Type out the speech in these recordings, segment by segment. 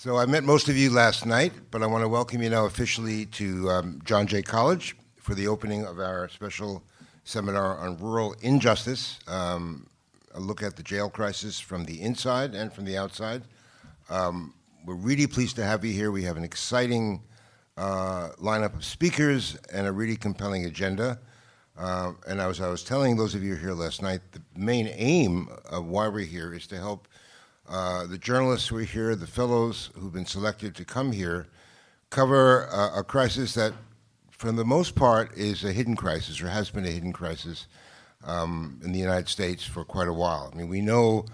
So I met most of you last night, but I want to welcome you now officially to John Jay College for the opening of our special seminar on rural injustice, a look at the jail crisis from the inside and from the outside. We're really pleased to have you here. We have an exciting lineup of speakers and a really compelling agenda. And as I was telling those of you here last night, the main aim of why we're here is to help the journalists who are here, the fellows who've been selected to come here, cover a crisis that, for the most part, is a hidden crisis, or has been a hidden crisis in the United States for quite a while. I mean, we know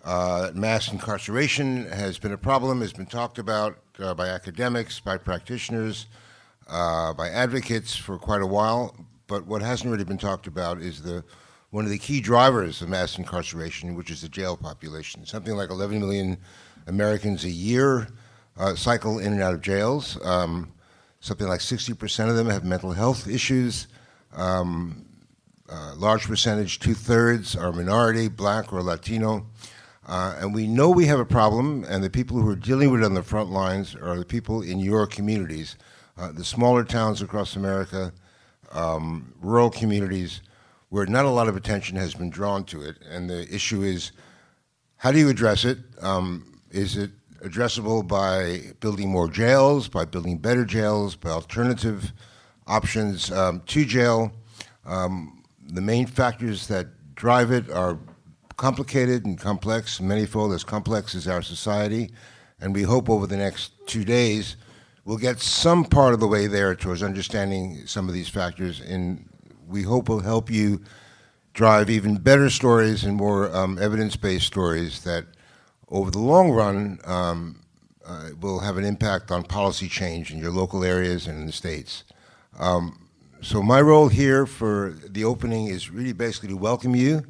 that mass incarceration has been a problem, has been talked about by academics, by practitioners, by advocates for quite a while, but what hasn't really been talked about is one of the key drivers of mass incarceration, which is the jail population. Something like 11 million Americans a year cycle in and out of jails. Something like 60% of them have mental health issues. Large percentage, 2/3, are minority, black or Latino. And we know we have a problem, and the people who are dealing with it on the front lines are the people in your communities, the smaller towns across America, rural communities, where not a lot of attention has been drawn to it. And the issue is, how do you address it? Is it addressable by building more jails, by building better jails, by alternative options to jail? The main factors that drive it are complicated and complex, manifold, as complex as our society. And we hope over the next 2 days we'll get some part of the way there towards understanding some of these factors, and we hope will help you drive even better stories and more evidence-based stories that, over the long run, will have an impact on policy change in your local areas and in the states. So my role here for the opening is really basically to welcome you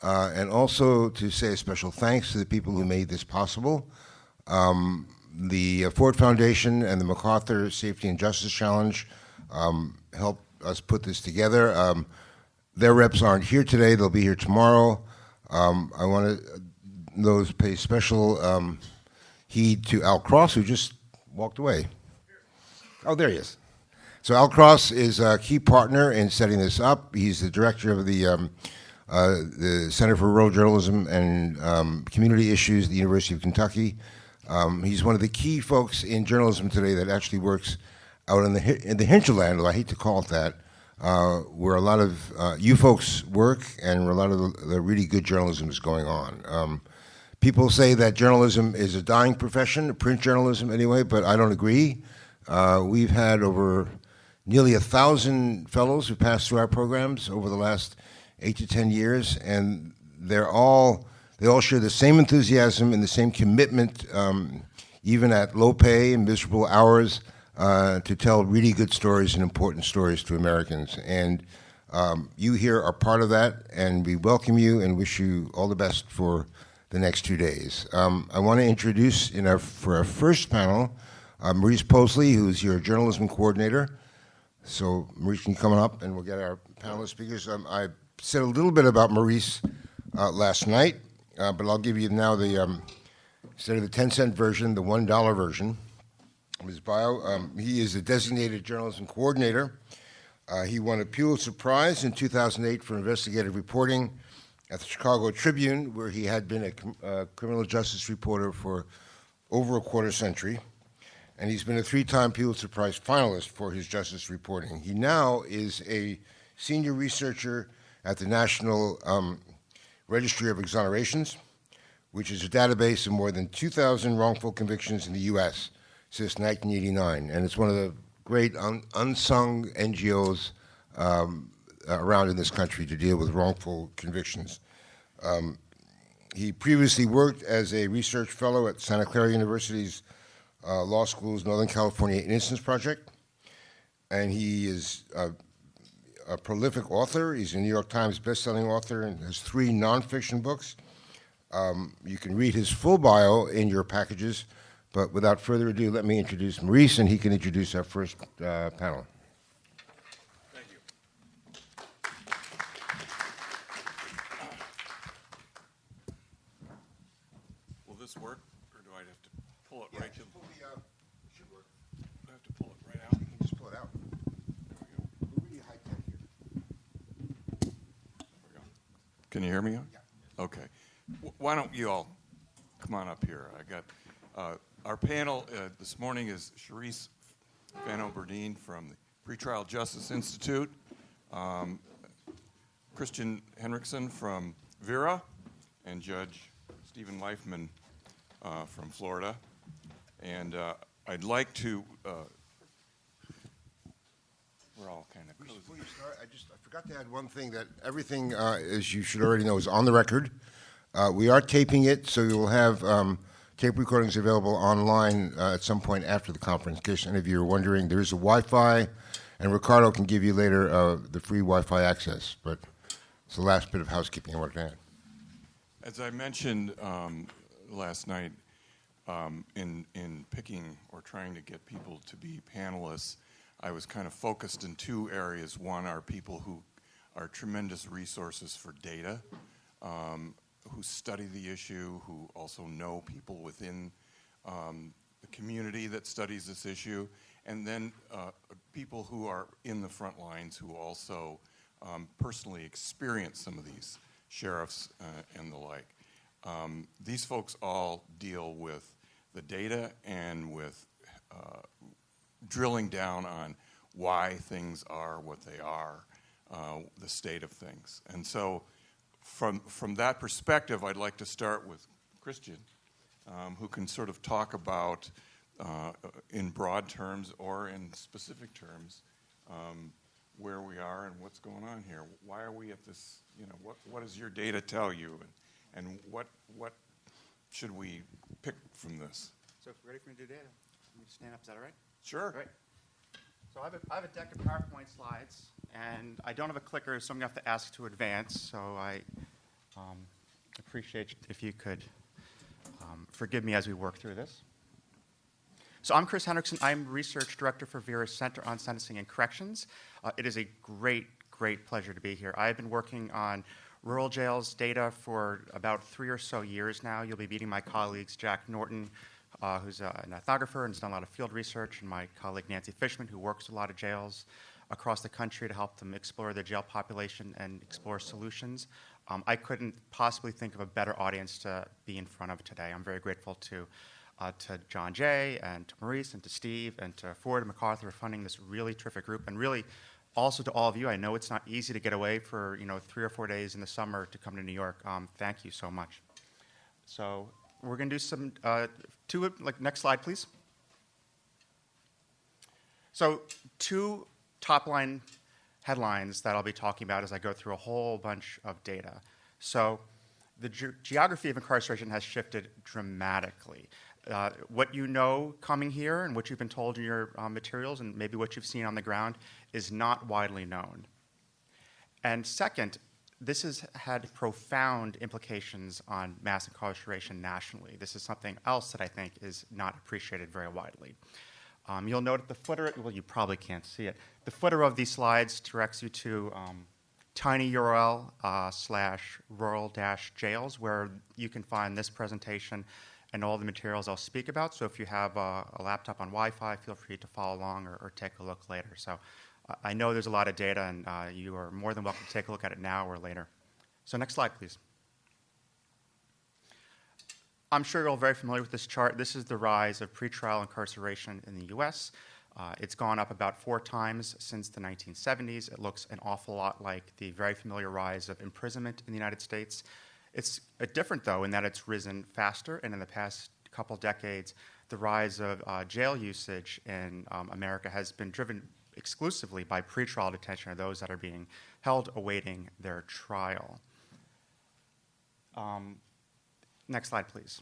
and also to say a special thanks to the people who made this possible. The Ford Foundation and the MacArthur Safety and Justice Challenge helped us put this together. Their reps aren't here today. They'll be here tomorrow. I want to pay special heed to Al Cross, who just walked away. Oh, there he is. So Al Cross is a key partner in setting this up. He's the director of the Center for Rural Journalism and Community Issues at the University of Kentucky. He's one of the key folks in journalism today that actually works out in the hinterland, I hate to call it that, where a lot of you folks work and where a lot of the really good journalism is going on. People say that journalism is a dying profession, print journalism anyway, but I don't agree. We've had over nearly 1,000 fellows who passed through our programs over the last 8 to 10 years, and they all share the same enthusiasm and the same commitment, even at low pay and miserable hours, to tell really good stories and important stories to Americans. And you here are part of that, and we welcome you and wish you all the best for the next 2 days. I want to introduce, for our first panel, Maurice Possley, who's your journalism coordinator. So Maurice, can you come up and we'll get our panelist speakers. I said a little bit about Maurice last night, but I'll give you now instead of the 10-cent version, the $1 version of his bio. He is a designated journalism coordinator. He won a Pulitzer Prize in 2008 for investigative reporting at the Chicago Tribune, where he had been a criminal justice reporter for over a quarter century. And he's been a 3-time Pulitzer Prize finalist for his justice reporting. He now is a senior researcher at the National Registry of Exonerations, which is a database of more than 2,000 wrongful convictions in the U.S. since 1989. And it's one of the great unsung NGOs around in this country to deal with wrongful convictions. He previously worked as a research fellow at Santa Clara University's Law School's Northern California Innocence Project. And he is a prolific author. He's a New York Times bestselling author and has 3 nonfiction books. You can read his full bio in your packages, but without further ado, let me introduce Maurice, and he can introduce our first panel. Thank you. Will this work, or do I have to pull it right to Can you hear me? Yeah. Okay. Why don't you all come on up here? I got our panel this morning is Cherise, Fanno, Burdeen from the Pretrial Justice Institute, Christian Henrichson from Vera, and Judge Stephen Leifman from Florida. And I'd like to. We're all kind of cozy. Before you start, I forgot to add one thing, that everything, as you should already know, is on the record. We are taping it, so you will have tape recordings available online at some point after the conference. In case any of you are wondering, there is a Wi-Fi, and Ricardo can give you later the free Wi-Fi access. But it's the last bit of housekeeping I wanted to add. As I mentioned last night, in picking or trying to get people to be panelists, I was kind of focused in two areas. One are people who are tremendous resources for data, who study the issue, who also know people within the community that studies this issue, and then people who are in the front lines who also personally experience some of these sheriffs and the like. These folks all deal with the data and with drilling down on why things are what they are, the state of things. And so from that perspective, I'd like to start with Christian, who can sort of talk about, in broad terms or in specific terms, where we are and what's going on here. Why are we at this, what does your data tell you? And what should we pick from this? So if you're ready for me to do data, let me stand up. Is that all right? Sure. Great. So I have a deck of PowerPoint slides, and I don't have a clicker, so I'm going to have to ask to advance. So I appreciate if you could forgive me as we work through this. So I'm Chris Henrichson. I'm Research Director for Vera's Center on Sentencing and Corrections. It is a great pleasure to be here. I've been working on rural jails data for about 3 or so years now. You'll be meeting my colleagues, Jack Norton, who's an ethnographer and has done a lot of field research, and my colleague Nancy Fishman, who works a lot of jails across the country to help them explore the jail population and explore solutions. I couldn't possibly think of a better audience to be in front of today. I'm very grateful to John Jay and to Maurice and to Steve and to Ford and MacArthur for funding this really terrific group, and really also to all of you. I know it's not easy to get away for 3 or 4 days in the summer to come to New York. Thank you so much. So we're going to do some next slide, please. So 2 top-line headlines that I'll be talking about as I go through a whole bunch of data. So the geography of incarceration has shifted dramatically. What you know coming here and what you've been told in your materials and maybe what you've seen on the ground is not widely known. And second, this has had profound implications on mass incarceration nationally. This is something else that I think is not appreciated very widely. You'll note at the footer, well, you probably can't see it. The footer of these slides directs you to tiny URL /rural-jails, where you can find this presentation and all the materials I'll speak about. So if you have a laptop on Wi-Fi, feel free to follow along or take a look later. So I know there's a lot of data, and you are more than welcome to take a look at it now or later. So next slide, please. I'm sure you're all very familiar with this chart. This is the rise of pretrial incarceration in the U.S. It's gone up about 4 times since the 1970s. It looks an awful lot like the very familiar rise of imprisonment in the United States. It's different, though, in that it's risen faster, and in the past couple decades, the rise of jail usage in America has been driven exclusively by pretrial detention, or those that are being held awaiting their trial. Next slide, please.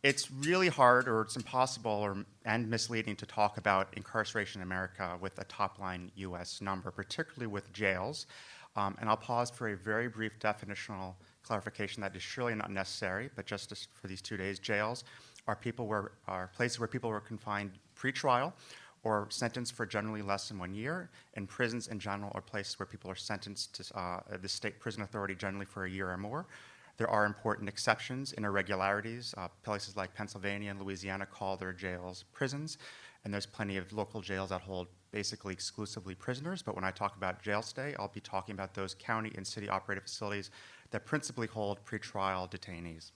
It's really hard, or it's impossible, and misleading to talk about incarceration in America with a top-line U.S. number, particularly with jails. And I'll pause for a very brief definitional clarification that is surely not necessary, but just for these 2 days, jails are places where people were confined pre-trial or sentenced for generally less than 1 year, and prisons in general are places where people are sentenced to the state prison authority generally for a year or more. There are important exceptions and irregularities. Places like Pennsylvania and Louisiana call their jails prisons, and there's plenty of local jails that hold basically exclusively prisoners. But when I talk about jail stay, I'll be talking about those county and city-operated facilities that principally hold pretrial detainees.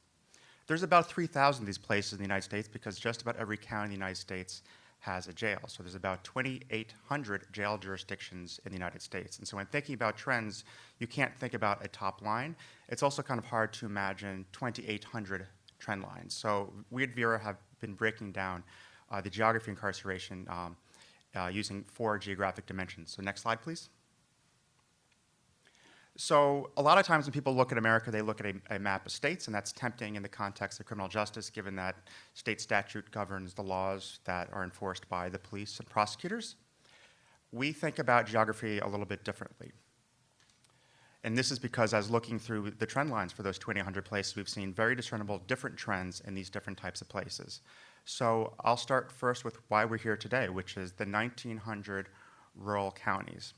There's about 3,000 of these places in the United States because just about every county in the United States has a jail. So there's about 2,800 jail jurisdictions in the United States. And so when thinking about trends, you can't think about a top line. It's also kind of hard to imagine 2,800 trend lines. So we at Vera have been breaking down the geography of incarceration using 4 geographic dimensions. So next slide, please. So a lot of times when people look at America, they look at a map of states, and that's tempting in the context of criminal justice, given that state statute governs the laws that are enforced by the police and prosecutors. We think about geography a little bit differently. And this is because as looking through the trend lines for those 2,800 places, we've seen very discernible different trends in these different types of places. So I'll start first with why we're here today, which is the 1,900 rural counties.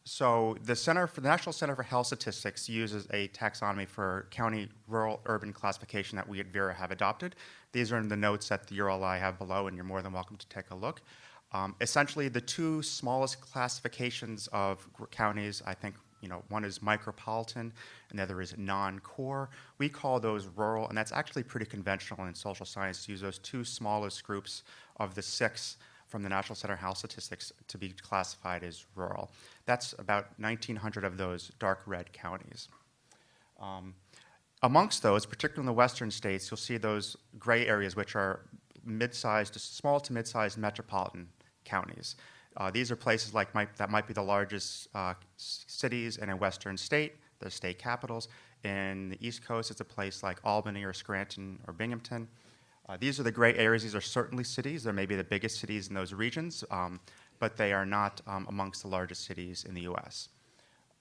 So the National Center for Health Statistics uses a taxonomy for county rural urban classification that we at Vera have adopted. These are in the notes that the URL have below, and you're more than welcome to take a look. Essentially, the 2 smallest classifications of counties, I think, one is micropolitan and the other is non-core. We call those rural, and that's actually pretty conventional in social science to use those 2 smallest groups of the 6 from the National Center for Health Statistics to be classified as rural. That's about 1,900 of those dark red counties. Amongst those, particularly in the western states, you'll see those gray areas, which are small to mid-sized metropolitan counties. These are places that might be the largest cities in a western state, the state capitals. In the East Coast, it's a place like Albany or Scranton or Binghamton. These are the gray areas. These are certainly cities. They're maybe the biggest cities in those regions, but they are not amongst the largest cities in the U.S.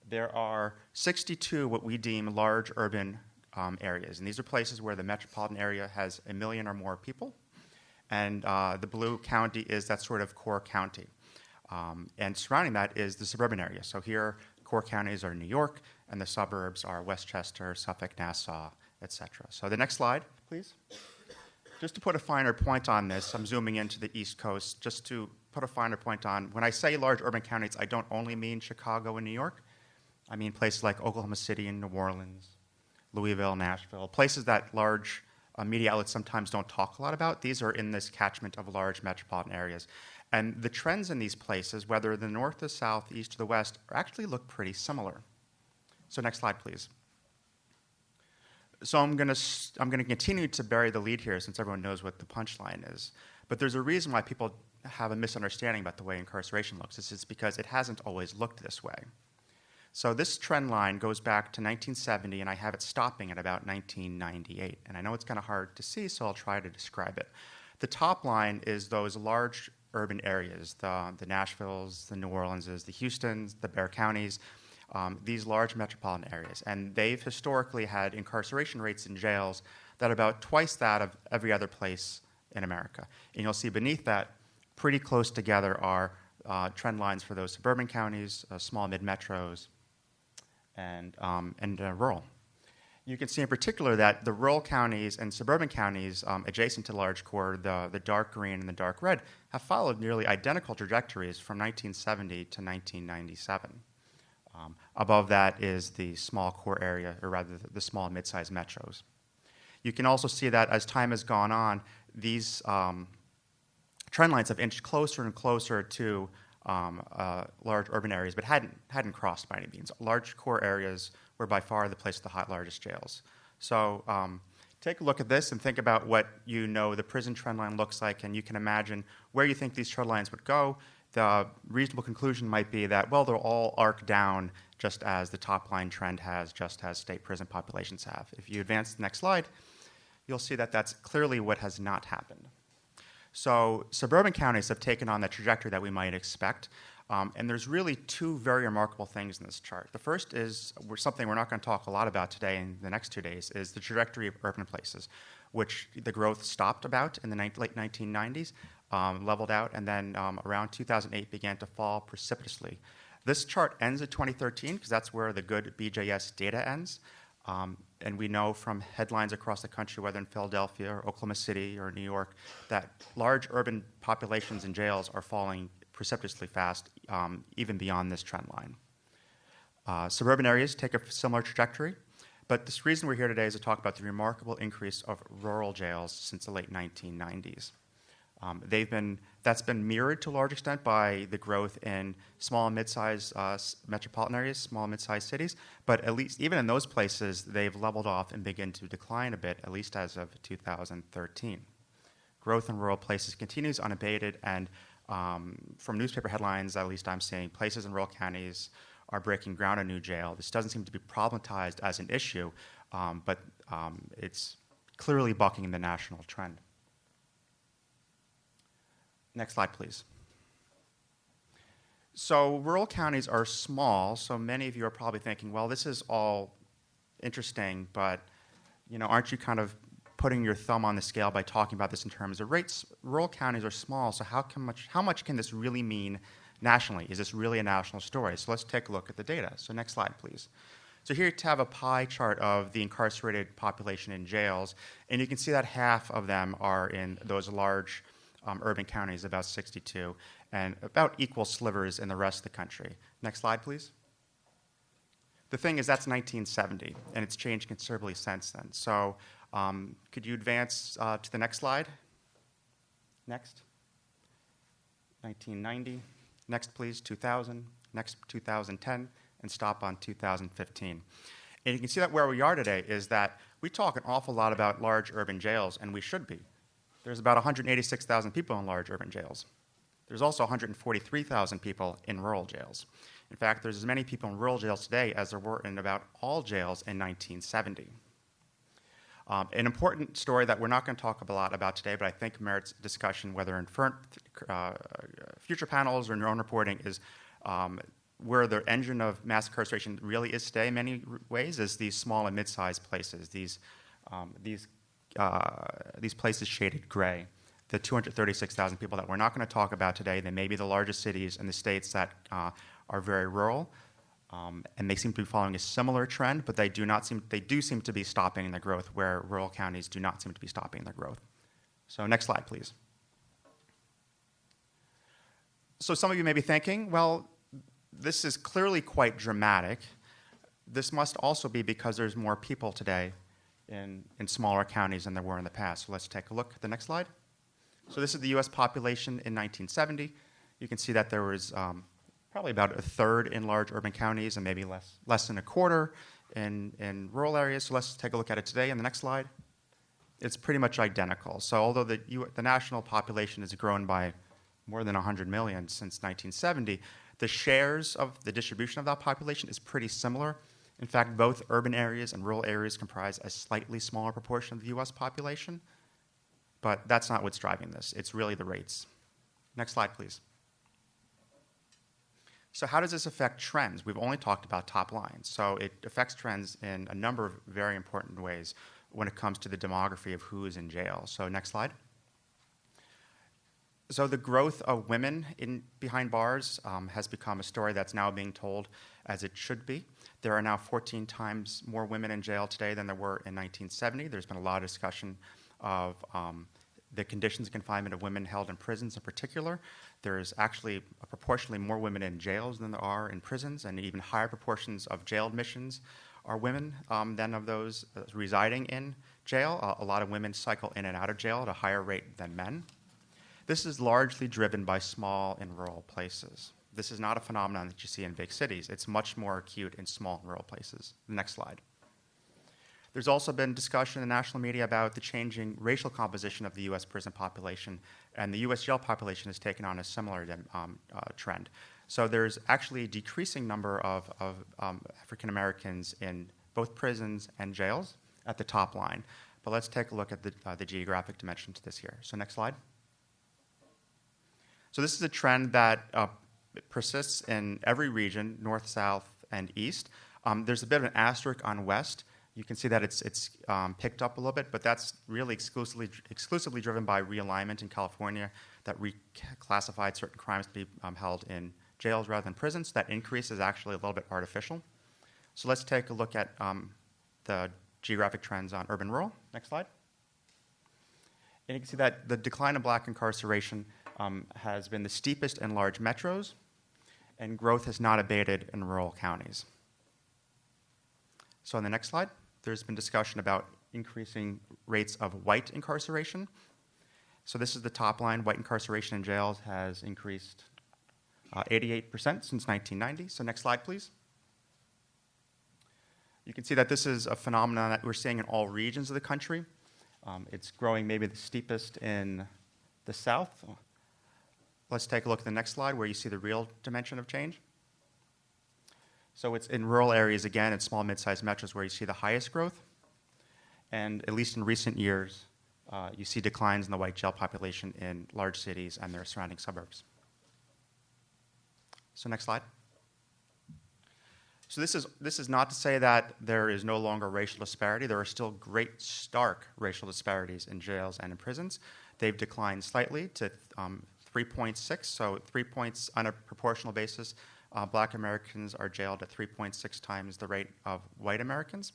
There are 62 what we deem large urban areas, and these are places where the metropolitan area has 1 million or more people, and the blue county is that sort of core county. And surrounding that is the suburban area. So here, core counties are New York, and the suburbs are Westchester, Suffolk, Nassau, etc. So the next slide, please. Just to put a finer point on this, I'm zooming into the East Coast, just to put a finer point on, when I say large urban counties, I don't only mean Chicago and New York. I mean places like Oklahoma City and New Orleans, Louisville, Nashville, places that large media outlets sometimes don't talk a lot about. These are in this catchment of large metropolitan areas. And the trends in these places, whether the north, the south, east, or the west, actually look pretty similar. So next slide, please. So I'm going to continue to bury the lead here since everyone knows what the punchline is. But there's a reason why people have a misunderstanding about the way incarceration looks. This is because it hasn't always looked this way. So this trend line goes back to 1970, and I have it stopping at about 1998. And I know it's kind of hard to see, so I'll try to describe it. The top line is those large urban areas, the Nashvilles, the New Orleanses, the Houstons, the Bexar counties, these large metropolitan areas. And they've historically had incarceration rates in jails that are about twice that of every other place in America. And you'll see beneath that, pretty close together are trend lines for those suburban counties, small mid-metros, and rural. You can see in particular that the rural counties and suburban counties adjacent to large core, the dark green and the dark red, have followed nearly identical trajectories from 1970 to 1997. Above that is the small core area, or rather the small and mid-sized metros. You can also see that as time has gone on, these trend lines have inched closer and closer to large urban areas, but hadn't crossed by any means. Large core areas were by far the place with the largest jails. So take a look at this and think about what the prison trend line looks like, and you can imagine where you think these trend lines would go. The reasonable conclusion might be that, well, they'll all arc down just as the top line trend has, just as state prison populations have. If you advance to the next slide, you'll see that that's clearly what has not happened. So suburban counties have taken on the trajectory that we might expect, and there's really 2 very remarkable things in this chart. The first is something we're not going to talk a lot about today in the next 2 days, is the trajectory of urban places, which the growth stopped about in the late 1990s, leveled out, and then around 2008 began to fall precipitously. This chart ends at 2013 because that's where the good BJS data ends. And we know from headlines across the country, whether in Philadelphia or Oklahoma City or New York, that large urban populations in jails are falling precipitously fast, even beyond this trend line. Suburban areas take a similar trajectory, but the reason we're here today is to talk about the remarkable increase of rural jails since the late 1990s. That's been mirrored to a large extent by the growth in small and mid-sized metropolitan areas, small and mid-sized cities, but at least even in those places, they've leveled off and begin to decline a bit, at least as of 2013. Growth in rural places continues unabated, and from newspaper headlines, at least I'm seeing, places in rural counties are breaking ground on a new jail. This doesn't seem to be problematized as an issue, but it's clearly bucking the national trend. Next slide, please. So rural counties are small, so many of you are probably thinking, well, this is all interesting, but aren't you kind of putting your thumb on the scale by talking about this in terms of rates? Rural counties are small, so how much can this really mean nationally? Is this really a national story? So let's take a look at the data. So next slide, please. So here you have a pie chart of the incarcerated population in jails, and you can see that half of them are in those large urban counties, about 62, and about equal slivers in the rest of the country. Next slide, please. The thing is, that's 1970, and it's changed considerably since then. So could you advance to the next slide? Next. 1990. Next, please, 2000. Next, 2010, and stop on 2015. And you can see that where we are today is that we talk an awful lot about large urban jails, and we should be. There's about 186,000 people in large urban jails. There's also 143,000 people in rural jails. In fact, there's as many people in rural jails today as there were in about all jails in 1970. An important story that we're not going to talk a lot about today, but I think merits discussion, whether in future panels or in your own reporting, is where the engine of mass incarceration really is today in many ways is these small and mid-sized places, these places shaded gray, the 236,000 people that we're not going to talk about today. They may be the largest cities in the states that are very rural, and they seem to be following a similar trend, but they do seem to be stopping their growth where rural counties do not seem to be stopping their growth. So next slide, please. So some of you may be thinking, well, this is clearly quite dramatic. This must also be because there's more people today in smaller counties than there were in the past. So let's take a look at the next slide. So this is the U.S. population in 1970. You can see that there was probably about a third in large urban counties and maybe less than a quarter in rural areas. So let's take a look at it today in the next slide. It's pretty much identical. So although the national population has grown by more than 100 million since 1970, the shares of the distribution of that population is pretty similar. In fact, both urban areas and rural areas comprise a slightly smaller proportion of the U.S. population, but that's not what's driving this. It's really the rates. Next slide, please. So how does this affect trends? We've only talked about top lines. So it affects trends in a number of very important ways when it comes to the demography of who is in jail. So next slide. So the growth of women behind bars has become a story that's now being told as it should be. There are now 14 times more women in jail today than there were in 1970. There's been a lot of discussion of the conditions of confinement of women held in prisons in particular. There's actually proportionally more women in jails than there are in prisons, and even higher proportions of jail admissions are women than of those residing in jail. A lot of women cycle in and out of jail at a higher rate than men. This is largely driven by small and rural places. This is not a phenomenon that you see in big cities. It's much more acute in small and rural places. The next slide. There's also been discussion in the national media about the changing racial composition of the U.S. prison population, and the U.S. jail population has taken on a similar trend. So there's actually a decreasing number of African Americans in both prisons and jails at the top line. But let's take a look at the geographic dimension to this here. So next slide. So this is a trend that persists in every region, north, south, and east. There's a bit of an asterisk on west. You can see that it's picked up a little bit, but that's really exclusively driven by realignment in California that reclassified certain crimes to be held in jails rather than prisons. That increase is actually a little bit artificial. So let's take a look at the geographic trends on urban-rural. Next slide. And you can see that the decline in black incarceration has been the steepest in large metros, and growth has not abated in rural counties. So on the next slide, there's been discussion about increasing rates of white incarceration. So this is the top line. White incarceration in jails has increased 88% since 1990. So next slide, please. You can see that this is a phenomenon that we're seeing in all regions of the country. It's growing maybe the steepest in the South. Let's take a look at the next slide where you see the real dimension of change. So it's in rural areas, again, in small, mid-sized metros where you see the highest growth. And at least in recent years, you see declines in the white jail population in large cities and their surrounding suburbs. So next slide. So this is not to say that there is no longer racial disparity. There are still great stark racial disparities in jails and in prisons. They've declined slightly to 3.6, so 3 points on a proportional basis. Black Americans are jailed at 3.6 times the rate of white Americans.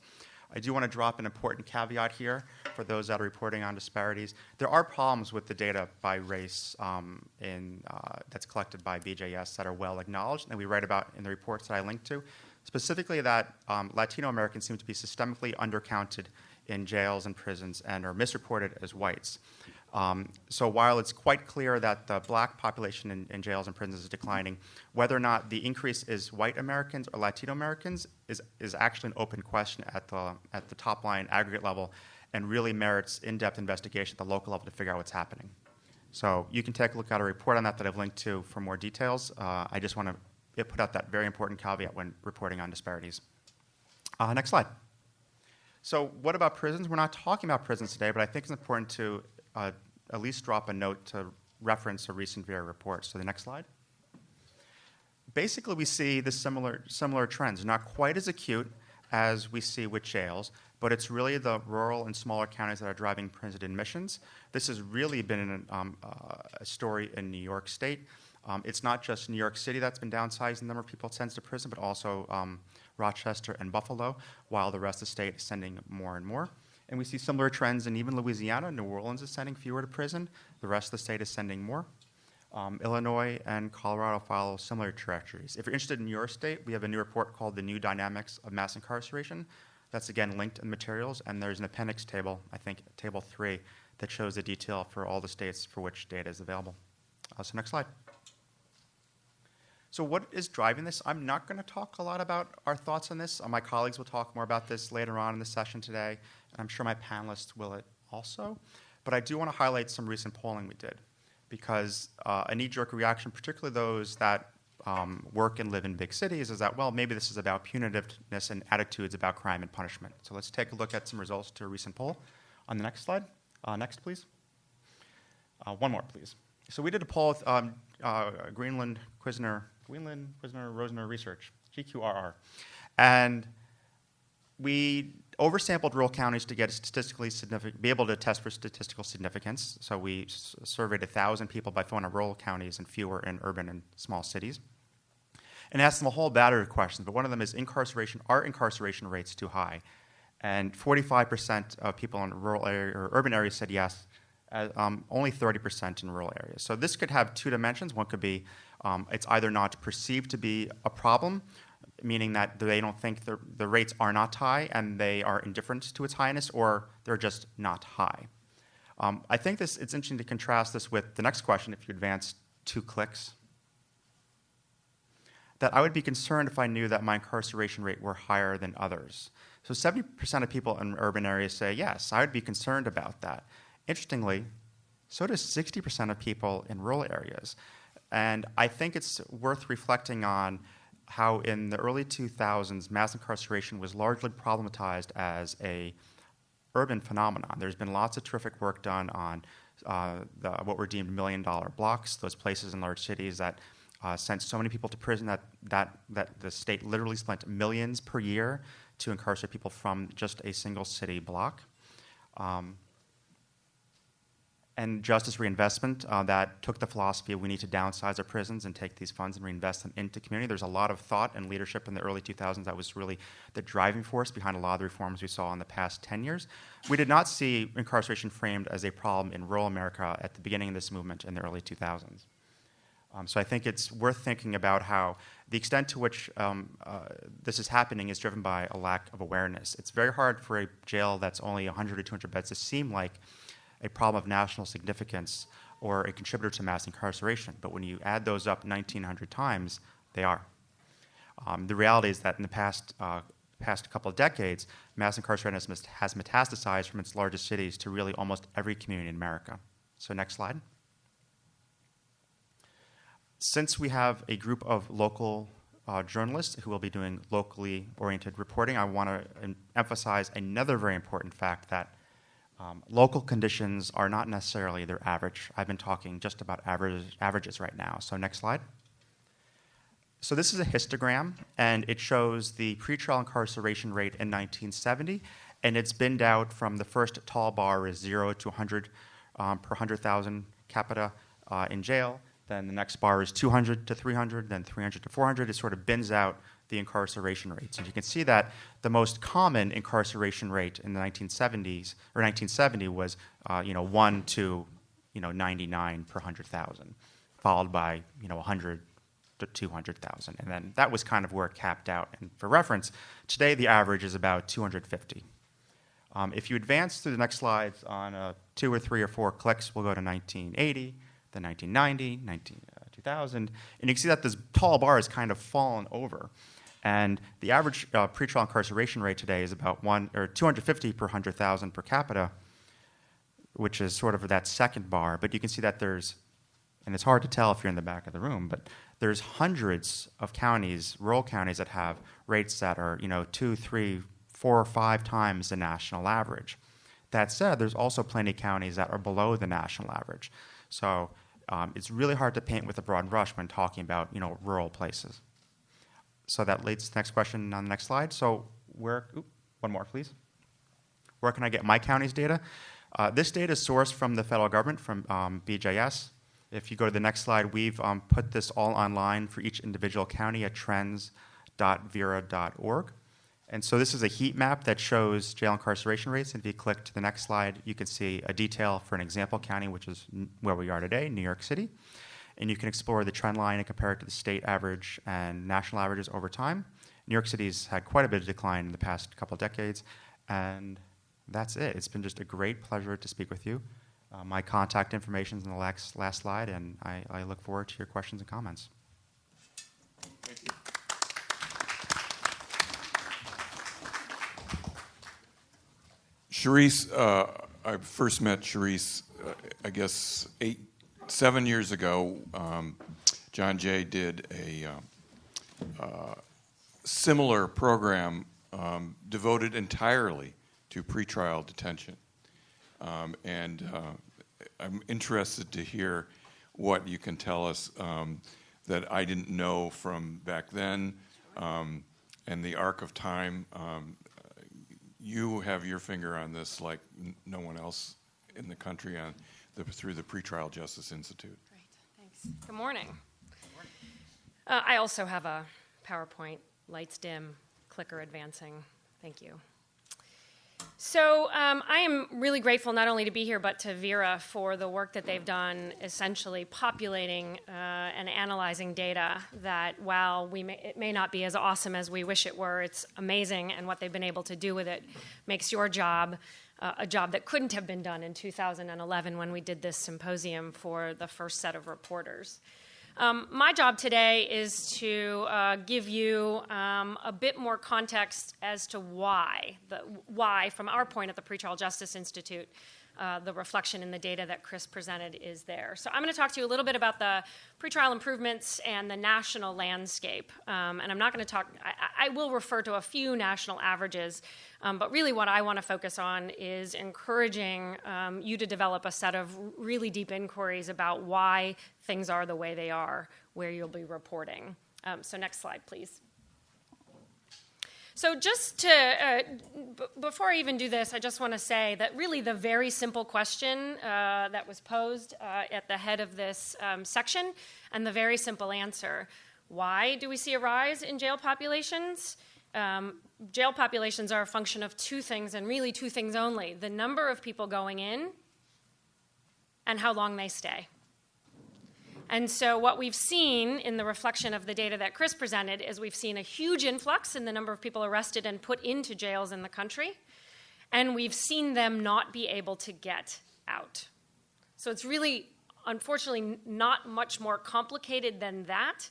I do want to drop an important caveat here for those that are reporting on disparities. There are problems with the data by race that's collected by BJS that are well acknowledged, and we write about in the reports that I linked to. Specifically that Latino Americans seem to be systemically undercounted in jails and prisons and are misreported as whites. So while it's quite clear that the black population in jails and prisons is declining, whether or not the increase is white Americans or Latino Americans is actually an open question at the top line aggregate level and really merits in-depth investigation at the local level to figure out what's happening. So you can take a look at a report on that I've linked to for more details. I just want to put out that very important caveat when reporting on disparities. Next slide. So what about prisons? We're not talking about prisons today, but I think it's important to at least drop a note to reference a recent Vera report. So the next slide. Basically, we see the similar trends, not quite as acute as we see with jails, but it's really the rural and smaller counties that are driving prison admissions. This has really been a story in New York State. It's not just New York City that's been downsizing the number of people sent to prison, but also Rochester and Buffalo, while the rest of the state is sending more and more. And we see similar trends in even Louisiana. New Orleans is sending fewer to prison. The rest of the state is sending more. Illinois and Colorado follow similar trajectories. If you're interested in your state, we have a new report called The New Dynamics of Mass Incarceration. That's, again, linked in materials. And there's an appendix table, I think table 3, that shows the detail for all the states for which data is available. So next slide. So what is driving this? I'm not going to talk a lot about our thoughts on this. My colleagues will talk more about this later on in the session today, and I'm sure my panelists will also. But I do want to highlight some recent polling we did, because a knee-jerk reaction, particularly those that work and live in big cities, is that, well, maybe this is about punitiveness and attitudes about crime and punishment. So let's take a look at some results to a recent poll. On the next slide. Next, please. One more, please. So we did a poll with Greenland Quizner Rosner Research, GQRR. And we oversampled rural counties to get be able to test for statistical significance. So we surveyed 1,000 people by phone in rural counties and fewer in urban and small cities. And asked them a whole battery of questions, but one of them is are incarceration rates too high? And 45% of people in rural area or urban areas said yes, only 30% in rural areas. So this could have two dimensions. One could be it's either not perceived to be a problem, meaning that they don't think the rates are not high and they are indifferent to its highness, or they're just not high. I think it's interesting to contrast this with the next question, if you advance 2 clicks, that I would be concerned if I knew that my incarceration rate were higher than others. So 70% of people in urban areas say, yes, I would be concerned about that. Interestingly, so does 60% of people in rural areas. And I think it's worth reflecting on how in the early 2000s, mass incarceration was largely problematized as a urban phenomenon. There's been lots of terrific work done on what were deemed million-dollar blocks, those places in large cities that sent so many people to prison that the state literally spent millions per year to incarcerate people from just a single city block. and justice reinvestment that took the philosophy of we need to downsize our prisons and take these funds and reinvest them into community. There's a lot of thought and leadership in the early 2000s that was really the driving force behind a lot of the reforms we saw in the past 10 years. We did not see incarceration framed as a problem in rural America at the beginning of this movement in the early 2000s. So I think it's worth thinking about how the extent to which this is happening is driven by a lack of awareness. It's very hard for a jail that's only 100 or 200 beds to seem like a problem of national significance or a contributor to mass incarceration. But when you add those up 1,900 times, they are. The reality is that in the past couple of decades, mass incarceration has metastasized from its largest cities to really almost every community in America. So next slide. Since we have a group of local journalists who will be doing locally oriented reporting, I want to emphasize another very important fact that local conditions are not necessarily their average. I've been talking just about averages right now. So next slide. So this is a histogram, and it shows the pretrial incarceration rate in 1970, and it's binned out from the first tall bar is 0 to 100 per 100,000 capita in jail. Then the next bar is 200 to 300, then 300 to 400. It sort of bins out the incarceration rates. And you can see that the most common incarceration rate in the 1970s or 1970 was 1 to 99 per 100,000, followed by 100 to 200,000. And then that was kind of where it capped out. And for reference, today the average is about 250. If you advance through the next slides on 2 or 3 or 4 clicks, we'll go to 1980, then 1990, 2000, and you can see that this tall bar has kind of fallen over. And the average pretrial incarceration rate today is about 250 per 100,000 per capita, which is sort of that second bar. But you can see that there's, and it's hard to tell if you're in the back of the room, but there's hundreds of counties, rural counties, that have rates that are 2, 3, 4, or 5 times the national average. That said, there's also plenty of counties that are below the national average. So it's really hard to paint with a broad brush when talking about rural places. So that leads to the next question on the next slide. So one more, please. Where can I get my county's data? This data is sourced from the federal government, from BJS. If you go to the next slide, we've put this all online for each individual county at trends.vera.org. And so this is a heat map that shows jail incarceration rates. And if you click to the next slide, you can see a detail for an example county, which is where we are today, New York City. And you can explore the trend line and compare it to the state average and national averages over time. New York City's had quite a bit of decline in the past couple of decades. And that's it. It's been just a great pleasure to speak with you. My contact information is in the last slide, and I look forward to your questions and comments. Thank you. Cherise, I first met Cherise, I guess 7 years ago. John Jay did a similar program devoted entirely to pretrial detention. And I'm interested to hear what you can tell us that I didn't know from back then and the arc of time. You have your finger on this like no one else in the country through the Pretrial Justice Institute. Great, thanks. Good morning. I also have a PowerPoint, lights dim, clicker advancing. Thank you. So I am really grateful not only to be here, but to Vera for the work that they've done, essentially populating and analyzing data that, while it may not be as awesome as we wish it were, it's amazing, and what they've been able to do with it makes your job a job that couldn't have been done in 2011 when we did this symposium for the first set of reporters. My job today is to give you a bit more context as to why, from our point at the Pretrial Justice Institute, the reflection in the data that Chris presented is there. So I'm going to talk to you a little bit about the pretrial improvements and the national landscape. And I'm not going to talk, I will refer to a few national averages, but really what I want to focus on is encouraging you to develop a set of really deep inquiries about why things are the way they are, where you'll be reporting. So next slide, please. So just to, before I even do this, I just want to say that really the very simple question that was posed at the head of this section, and the very simple answer, why do we see a rise in jail populations? Jail populations are a function of two things, and really two things only: the number of people going in and how long they stay. And so what we've seen in the reflection of the data that Chris presented is we've seen a huge influx in the number of people arrested and put into jails in the country, and we've seen them not be able to get out. So it's really, unfortunately, not much more complicated than that.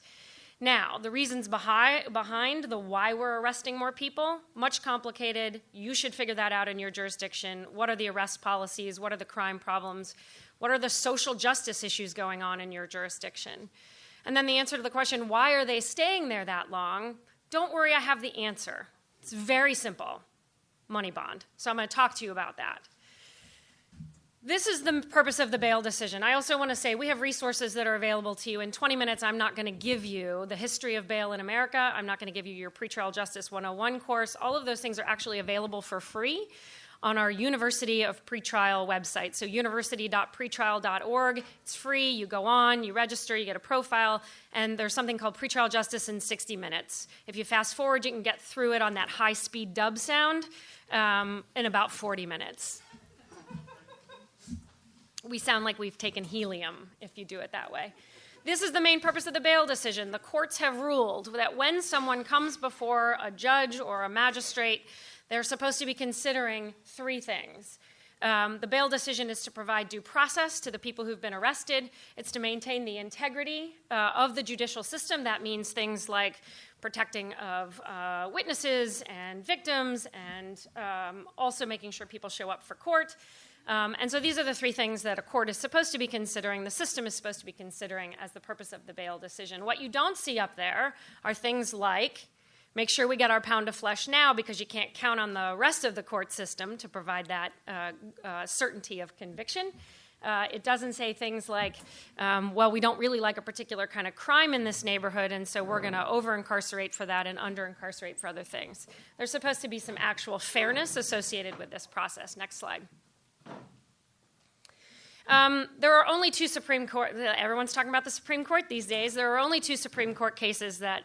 Now, the reasons behind the why we're arresting more people, much complicated. You should figure that out in your jurisdiction. What are the arrest policies? What are the crime problems? What are the social justice issues going on in your jurisdiction? And then the answer to the question, why are they staying there that long? Don't worry, I have the answer. It's very simple: money bond. So I'm going to talk to you about that. This is the purpose of the bail decision. I also want to say we have resources that are available to you. In 20 minutes, I'm not going to give you the history of bail in America. I'm not going to give you your Pretrial Justice 101 course. All of those things are actually available for free on our University of Pretrial website. So university.pretrial.org. It's free. You go on, you register, you get a profile, and there's something called Pretrial Justice in 60 minutes. If you fast forward, you can get through it on that high-speed dub sound in about 40 minutes. We sound like we've taken helium if you do it that way. This is the main purpose of the bail decision. The courts have ruled that when someone comes before a judge or a magistrate, they're supposed to be considering three things. The bail decision is to provide due process to the people who've been arrested. It's to maintain the integrity of the judicial system. That means things like protecting of witnesses and victims, and also making sure people show up for court. And so these are the three things that a court is supposed to be considering, the system is supposed to be considering as the purpose of the bail decision. What you don't see up there are things like, make sure we get our pound of flesh now because you can't count on the rest of the court system to provide that certainty of conviction. It doesn't say things like, well, we don't really like a particular kind of crime in this neighborhood, and so we're going to over-incarcerate for that and under-incarcerate for other things. There's supposed to be some actual fairness associated with this process. Next slide. There are only two Supreme Court, everyone's talking about the Supreme Court these days, there are only two Supreme Court cases that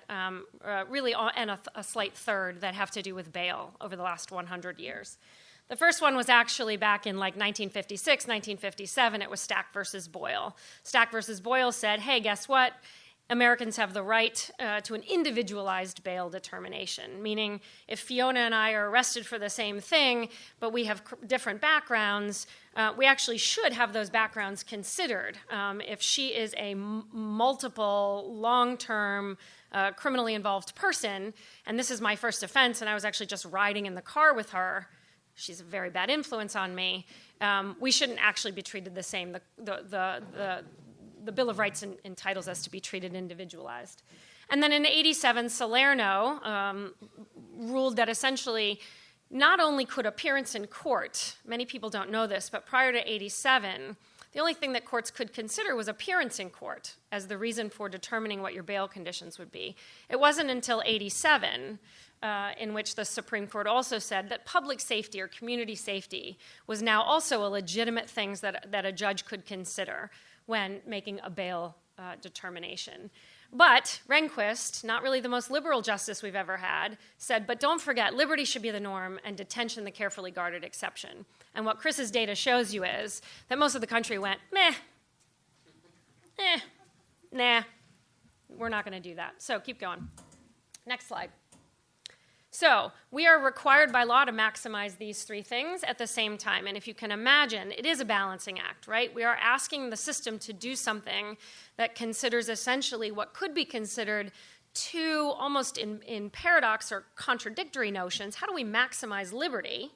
really, and a slight third, that have to do with bail over the last 100 years. The first one was actually back in like 1956, 1957. It was Stack versus Boyle. Stack versus Boyle said, hey, guess what? Americans have the right to an individualized bail determination, meaning if Fiona and I are arrested for the same thing, but we have different backgrounds, we actually should have those backgrounds considered. If she is a multiple, long-term, criminally involved person, and this is my first offense, and I was actually just riding in the car with her, she's a very bad influence on me, we shouldn't actually be treated the same. The Bill of Rights entitles us to be treated individualized. And then in 87, Salerno ruled that essentially not only could appearance in court, many people don't know this, but prior to 87, the only thing that courts could consider was appearance in court as the reason for determining what your bail conditions would be. It wasn't until 87 in which the Supreme Court also said that public safety or community safety was now also a legitimate thing that a judge could consider when making a bail determination. But Rehnquist, not really the most liberal justice we've ever had, said, but don't forget, liberty should be the norm and detention the carefully guarded exception. And what Chris's data shows you is that most of the country went, nah, we're not going to do that. So keep going. Next slide. So we are required by law to maximize these three things at the same time. And if you can imagine, it is a balancing act, right? We are asking the system to do something that considers essentially what could be considered two almost in paradox or contradictory notions. How do we maximize liberty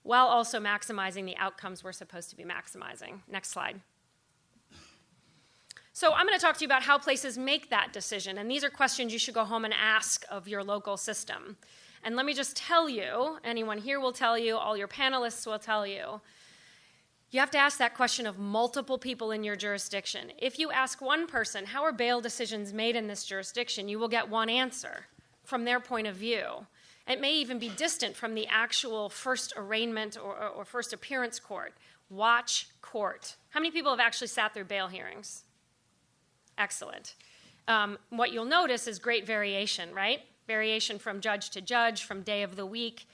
while also maximizing the outcomes we're supposed to be maximizing? Next slide. So I'm going to talk to you about how places make that decision, and these are questions you should go home and ask of your local system. And let me just tell you, anyone here will tell you, all your panelists will tell you, you have to ask that question of multiple people in your jurisdiction. If you ask one person, how are bail decisions made in this jurisdiction, you will get one answer from their point of view. It may even be distant from the actual first arraignment or first appearance court. Watch court. How many people have actually sat through bail hearings? Excellent. What you'll notice is great variation, right? Variation from judge to judge, from day of the week,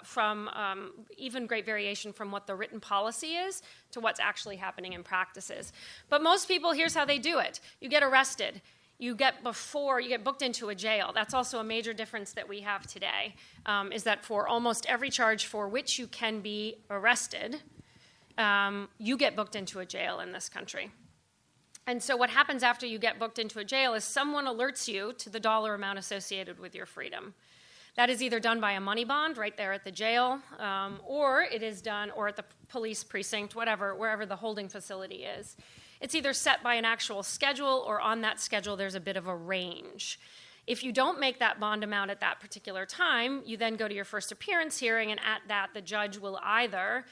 from even great variation from what the written policy is to what's actually happening in practices. But most people, here's how they do it. You get arrested. You get booked into a jail. That's also a major difference that we have today, is that for almost every charge for which you can be arrested, you get booked into a jail in this country. And so what happens after you get booked into a jail is someone alerts you to the dollar amount associated with your freedom. That is either done by a money bond right there at the jail, or it is done, or at the police precinct, wherever the holding facility is. It's either set by an actual schedule, or on that schedule there's a bit of a range. If you don't make that bond amount at that particular time, you then go to your first appearance hearing, and at that the judge will either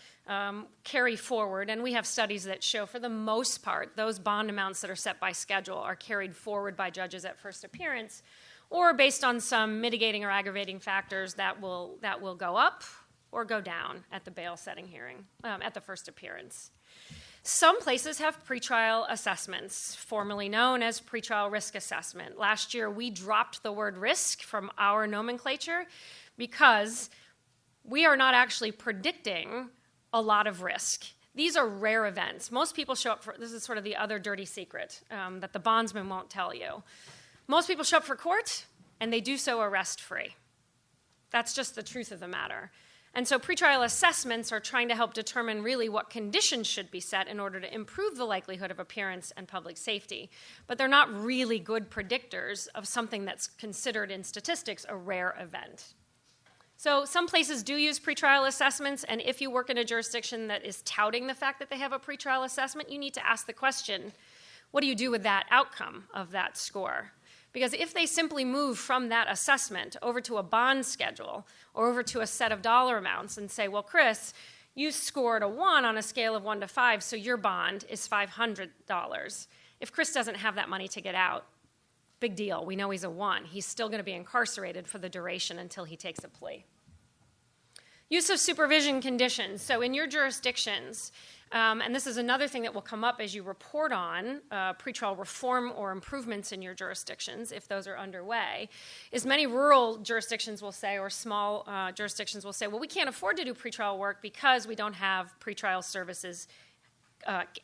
carry forward, and we have studies that show for the most part those bond amounts that are set by schedule are carried forward by judges at first appearance, or based on some mitigating or aggravating factors that will go up or go down at the bail setting hearing, at the first appearance. Some places have pretrial assessments, formerly known as pretrial risk assessment. Last year, we dropped the word risk from our nomenclature because we are not actually predicting a lot of risk. These are rare events. Most people show up for, this is sort of the other dirty secret that the bondsman won't tell you. Most people show up for court, and they do so arrest-free. That's just the truth of the matter. And so pretrial assessments are trying to help determine really what conditions should be set in order to improve the likelihood of appearance and public safety. But they're not really good predictors of something that's considered in statistics a rare event. So some places do use pretrial assessments, and if you work in a jurisdiction that is touting the fact that they have a pretrial assessment, you need to ask the question, what do you do with that outcome of that score? Because if they simply move from that assessment over to a bond schedule or over to a set of dollar amounts and say, well, Chris, you scored a 1 on a scale of 1 to 5, so your bond is $500. If Chris doesn't have that money to get out, big deal. We know he's a 1. He's still going to be incarcerated for the duration until he takes a plea. Use of supervision conditions. So in your jurisdictions, and this is another thing that will come up as you report on pretrial reform or improvements in your jurisdictions, if those are underway, is many rural jurisdictions will say, or small jurisdictions will say, well, we can't afford to do pretrial work because we don't have pretrial services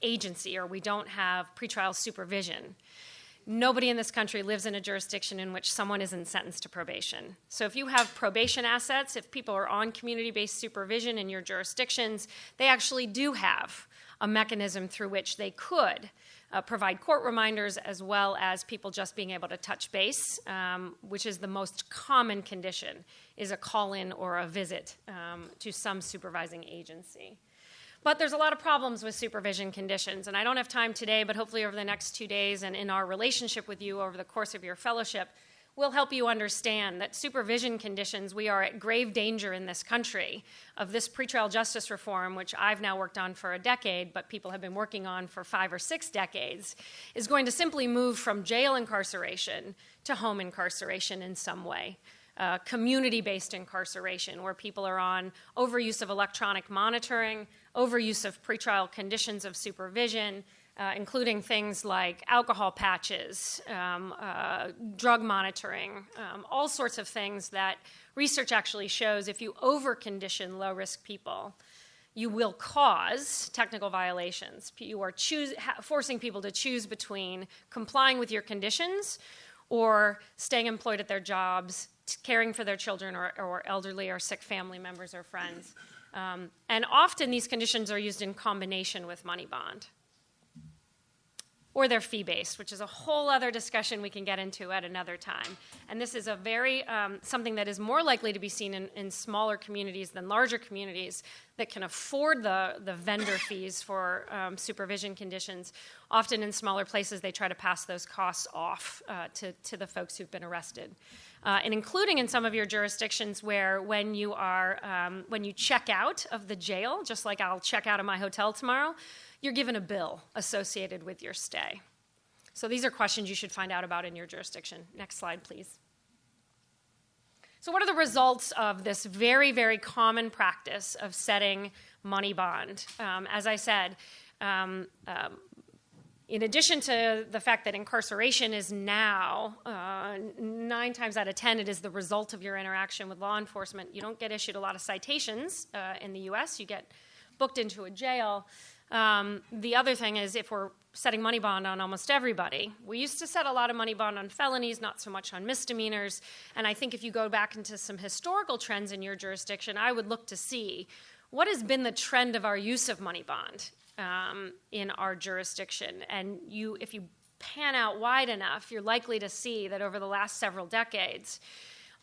agency, or we don't have pretrial supervision. Nobody in this country lives in a jurisdiction in which someone isn't sentenced to probation. So if you have probation assets, if people are on community-based supervision in your jurisdictions, they actually do have a mechanism through which they could provide court reminders, as well as people just being able to touch base, which is the most common condition, is a call-in or a visit to some supervising agency. But there's a lot of problems with supervision conditions, and I don't have time today, but hopefully over the next 2 days and in our relationship with you over the course of your fellowship, we'll help you understand that supervision conditions, we are at grave danger in this country of this pretrial justice reform, which I've now worked on for a decade, but people have been working on for 5 or 6 decades, is going to simply move from jail incarceration to home incarceration in some way. Community-based incarceration, where people are on overuse of electronic monitoring, overuse of pretrial conditions of supervision, including things like alcohol patches, drug monitoring, all sorts of things that research actually shows if you over-condition low-risk people, you will cause technical violations. You are forcing people to choose between complying with your conditions or staying employed at their jobs, caring for their children or elderly or sick family members or friends. And often these conditions are used in combination with money bond. Or they're fee-based, which is a whole other discussion we can get into at another time. And this is a very, something that is more likely to be seen in smaller communities than larger communities that can afford the vendor fees for supervision conditions. Often in smaller places, they try to pass those costs off to the folks who've been arrested. And including in some of your jurisdictions where when you check out of the jail, just like I'll check out of my hotel tomorrow, you're given a bill associated with your stay. So these are questions you should find out about in your jurisdiction. Next slide, please. So what are the results of this very, very common practice of setting money bond? As I said, in addition to the fact that incarceration is now, 9 times out of 10, it is the result of your interaction with law enforcement. You don't get issued a lot of citations in the U.S. You get booked into a jail. The other thing is, if we're setting money bond on almost everybody, we used to set a lot of money bond on felonies, not so much on misdemeanors. And I think if you go back into some historical trends in your jurisdiction, I would look to see what has been the trend of our use of money bond in our jurisdiction. And if you pan out wide enough, you're likely to see that over the last several decades,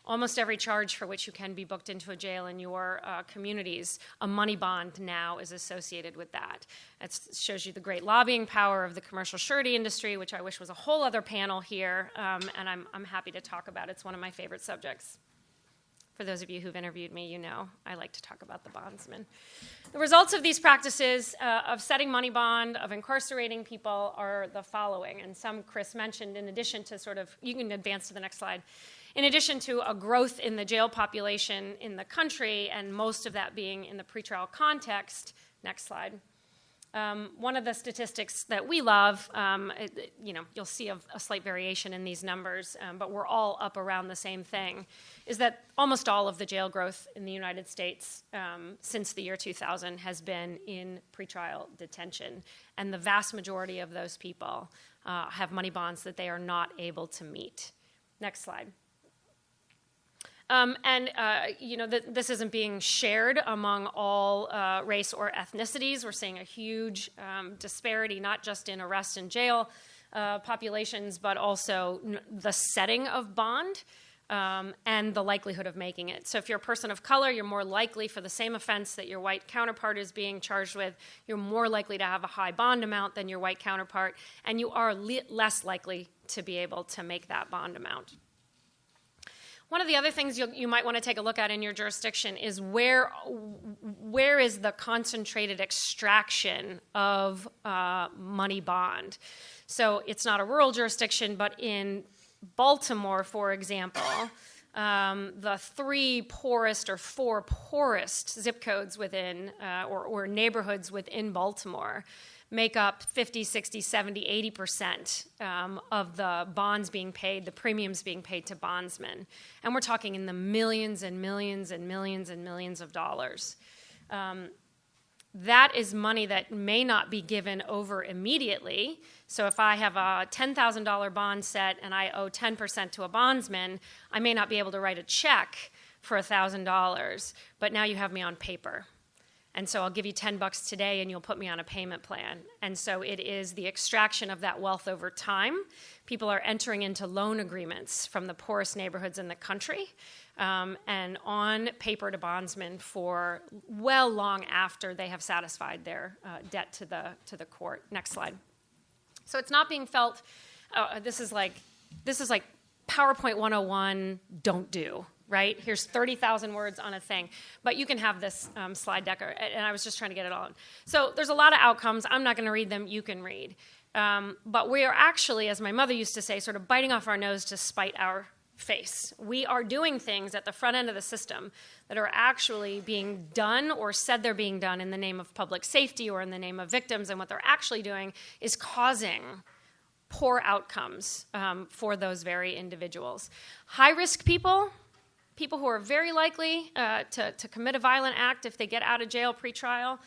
almost every charge for which you can be booked into a jail in your communities, a money bond now is associated with that. It shows you the great lobbying power of the commercial surety industry, which I wish was a whole other panel here, and I'm happy to talk about. It's one of my favorite subjects. For those of you who've interviewed me, you know I like to talk about the bondsman. The results of these practices of setting money bond, of incarcerating people, are the following, and some Chris mentioned, in addition to you can advance to the next slide, in addition to a growth in the jail population in the country, and most of that being in the pretrial context. Next slide. One of the statistics that we love, you'll see a slight variation in these numbers, but we're all up around the same thing, is that almost all of the jail growth in the United States since the year 2000 has been in pretrial detention, and the vast majority of those people have money bonds that they are not able to meet. Next slide. This isn't being shared among all race or ethnicities. We're seeing a huge disparity, not just in arrest and jail populations, but also the setting of bond and the likelihood of making it. So if you're a person of color, you're more likely, for the same offense that your white counterpart is being charged with, you're more likely to have a high bond amount than your white counterpart, and you are less likely to be able to make that bond amount. One of the other things you might want to take a look at in your jurisdiction is where is the concentrated extraction of money bond. So it's not a rural jurisdiction, but in Baltimore, for example, the 3 poorest or 4 poorest zip codes within or neighborhoods within Baltimore make up 50, 60, 70, 80% of the bonds being paid, the premiums being paid to bondsmen. And we're talking in the millions and millions and millions and millions of dollars. That is money that may not be given over immediately. So if I have a $10,000 bond set and I owe 10% to a bondsman, I may not be able to write a check for $1,000, but now you have me on paper. And so I'll give you $10 today and you'll put me on a payment plan. And so it is the extraction of that wealth over time. People are entering into loan agreements from the poorest neighborhoods in the country and on paper to bondsmen for well long after they have satisfied their debt to the court. Next slide. So it's not being felt, this is like PowerPoint 101, don't do. Right? Here's 30,000 words on a thing. But you can have this slide deck, and I was just trying to get it all in. So there's a lot of outcomes. I'm not going to read them. You can read. But we are actually, as my mother used to say, sort of biting off our nose to spite our face. We are doing things at the front end of the system that are actually being done or said they're being done in the name of public safety or in the name of victims, and what they're actually doing is causing poor outcomes for those very individuals. High-risk people who are very likely to commit a violent act if they get out of jail pre-trial,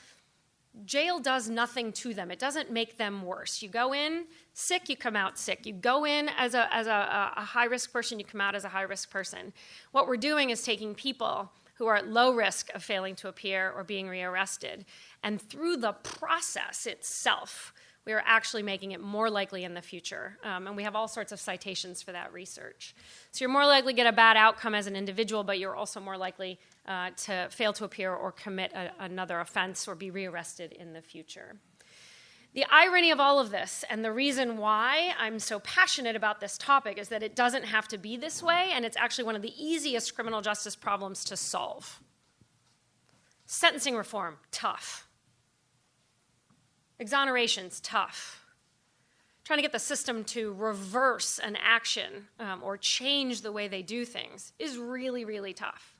jail does nothing to them. It doesn't make them worse. You go in sick, you come out sick. You go in as a high-risk person, you come out as a high-risk person. What we're doing is taking people who are at low risk of failing to appear or being rearrested, and through the process itself, we are actually making it more likely in the future. And we have all sorts of citations for that research. So you're more likely to get a bad outcome as an individual, but you're also more likely to fail to appear or commit another offense or be rearrested in the future. The irony of all of this, and the reason why I'm so passionate about this topic, is that it doesn't have to be this way, and it's actually one of the easiest criminal justice problems to solve. Sentencing reform, tough. Exonerations, tough. trying to get the system to reverse an action or change the way they do things is really, really tough.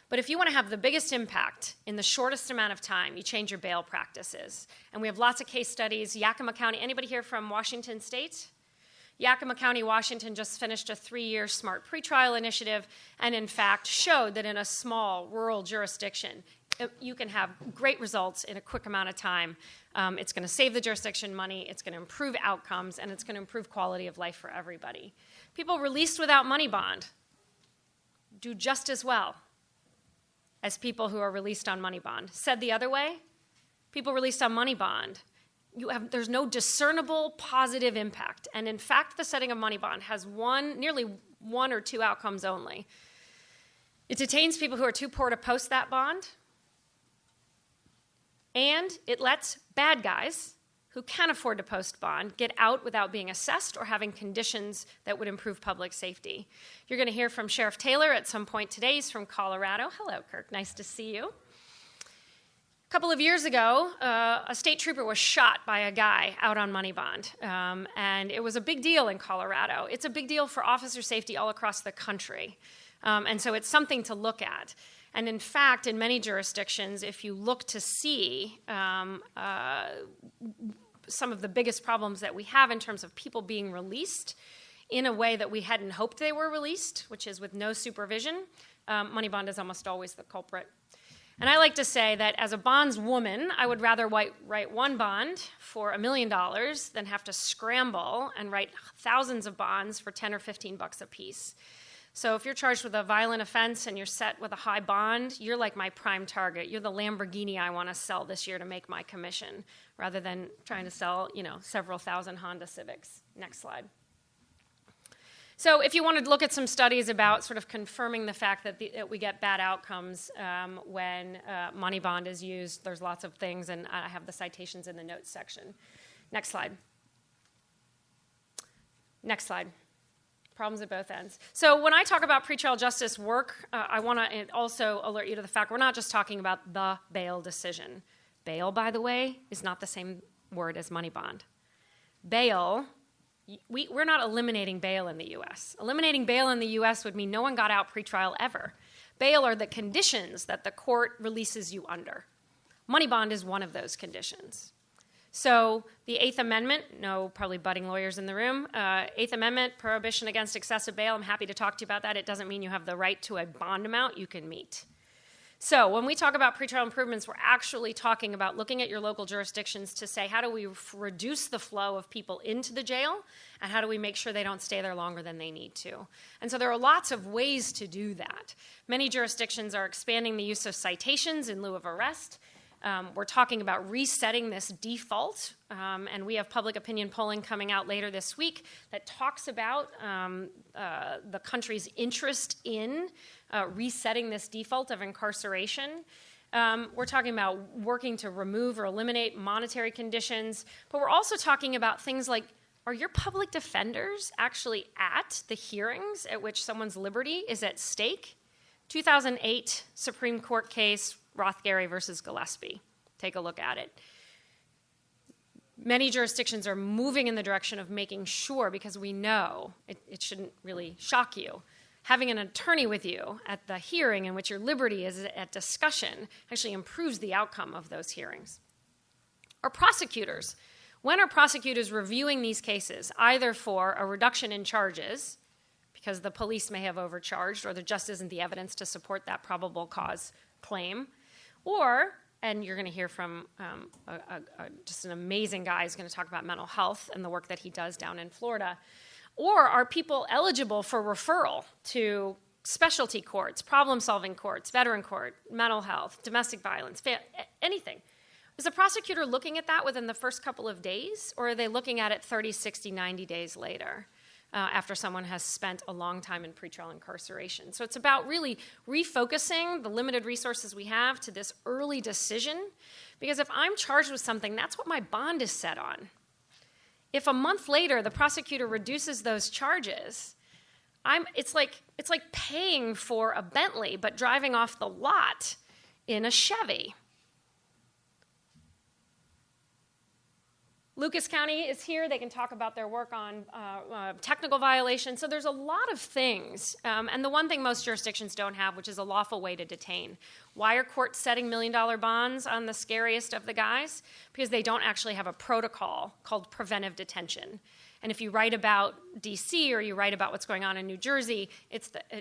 But if you want to have the biggest impact in the shortest amount of time, you change your bail practices. And we have lots of case studies. Yakima County, anybody here from Washington State? Yakima County, Washington just finished a 3-year smart pretrial initiative and in fact showed that in a small rural jurisdiction, you can have great results in a quick amount of time. It's going to save the jurisdiction money, it's going to improve outcomes, and it's going to improve quality of life for everybody. People released without money bond do just as well as people who are released on money bond. Said the other way, people released on money bond, there's no discernible positive impact. And in fact, the setting of money bond has nearly one or two outcomes only. It detains people who are too poor to post that bond, and it lets bad guys who can afford to post bond get out without being assessed or having conditions that would improve public safety. You're going to hear from Sheriff Taylor at some point today. He's from Colorado. Hello, Kirk. Nice to see you. A couple of years ago, a state trooper was shot by a guy out on money bond, and it was a big deal in Colorado. It's a big deal for officer safety all across the country, and so it's something to look at. And in fact, in many jurisdictions, if you look to see some of the biggest problems that we have in terms of people being released in a way that we hadn't hoped they were released, which is with no supervision, money bond is almost always the culprit. And I like to say that as a bondswoman, I would rather write one bond for $1 million than have to scramble and write thousands of bonds for 10 or 15 bucks a piece. So if you're charged with a violent offense and you're set with a high bond, you're like my prime target. You're the Lamborghini I want to sell this year to make my commission, rather than trying to sell, several thousand Honda Civics. Next slide. So if you wanted to look at some studies about sort of confirming the fact that we get bad outcomes when money bond is used, there's lots of things, and I have the citations in the notes section. Next slide. Next slide. Problems at both ends. So when I talk about pretrial justice work, I want to also alert you to the fact we're not just talking about the bail decision. Bail, by the way, is not the same word as money bond. Bail, we're not eliminating bail in the U.S. Eliminating bail in the U.S. would mean no one got out pretrial ever. Bail are the conditions that the court releases you under. Money bond is one of those conditions. So the Eighth Amendment, no probably budding lawyers in the room, Eighth Amendment, prohibition against excessive bail, I'm happy to talk to you about that. It doesn't mean you have the right to a bond amount you can meet. So when we talk about pretrial improvements, we're actually talking about looking at your local jurisdictions to say, how do we reduce the flow of people into the jail, and how do we make sure they don't stay there longer than they need to? And so there are lots of ways to do that. Many jurisdictions are expanding the use of citations in lieu of arrest. We're talking about resetting this default, and we have public opinion polling coming out later this week that talks about the country's interest in resetting this default of incarceration. We're talking about working to remove or eliminate monetary conditions, but we're also talking about things like, are your public defenders actually at the hearings at which someone's liberty is at stake? 2008 Supreme Court case, Rothgary versus Gillespie. Take a look at it. Many jurisdictions are moving in the direction of making sure, because we know, it shouldn't really shock you, having an attorney with you at the hearing in which your liberty is at discussion actually improves the outcome of those hearings. Or prosecutors. When are prosecutors reviewing these cases, either for a reduction in charges, because the police may have overcharged or there just isn't the evidence to support that probable cause claim, or, and you're going to hear from just an amazing guy who's going to talk about mental health and the work that he does down in Florida, or are people eligible for referral to specialty courts, problem-solving courts, veteran court, mental health, domestic violence, anything? Is the prosecutor looking at that within the first couple of days, or are they looking at it 30, 60, 90 days later? After someone has spent a long time in pretrial incarceration. So it's about really refocusing the limited resources we have to this early decision, because if I'm charged with something, that's what my bond is set on. If a month later the prosecutor reduces those charges, it's like paying for a Bentley but driving off the lot in a Chevy. Lucas County is here. They can talk about their work on technical violations. So there's a lot of things. And the one thing most jurisdictions don't have, which is a lawful way to detain. Why are courts setting $1 million bonds on the scariest of the guys? Because they don't actually have a protocol called preventive detention. And if you write about D.C. or you write about what's going on in New Jersey,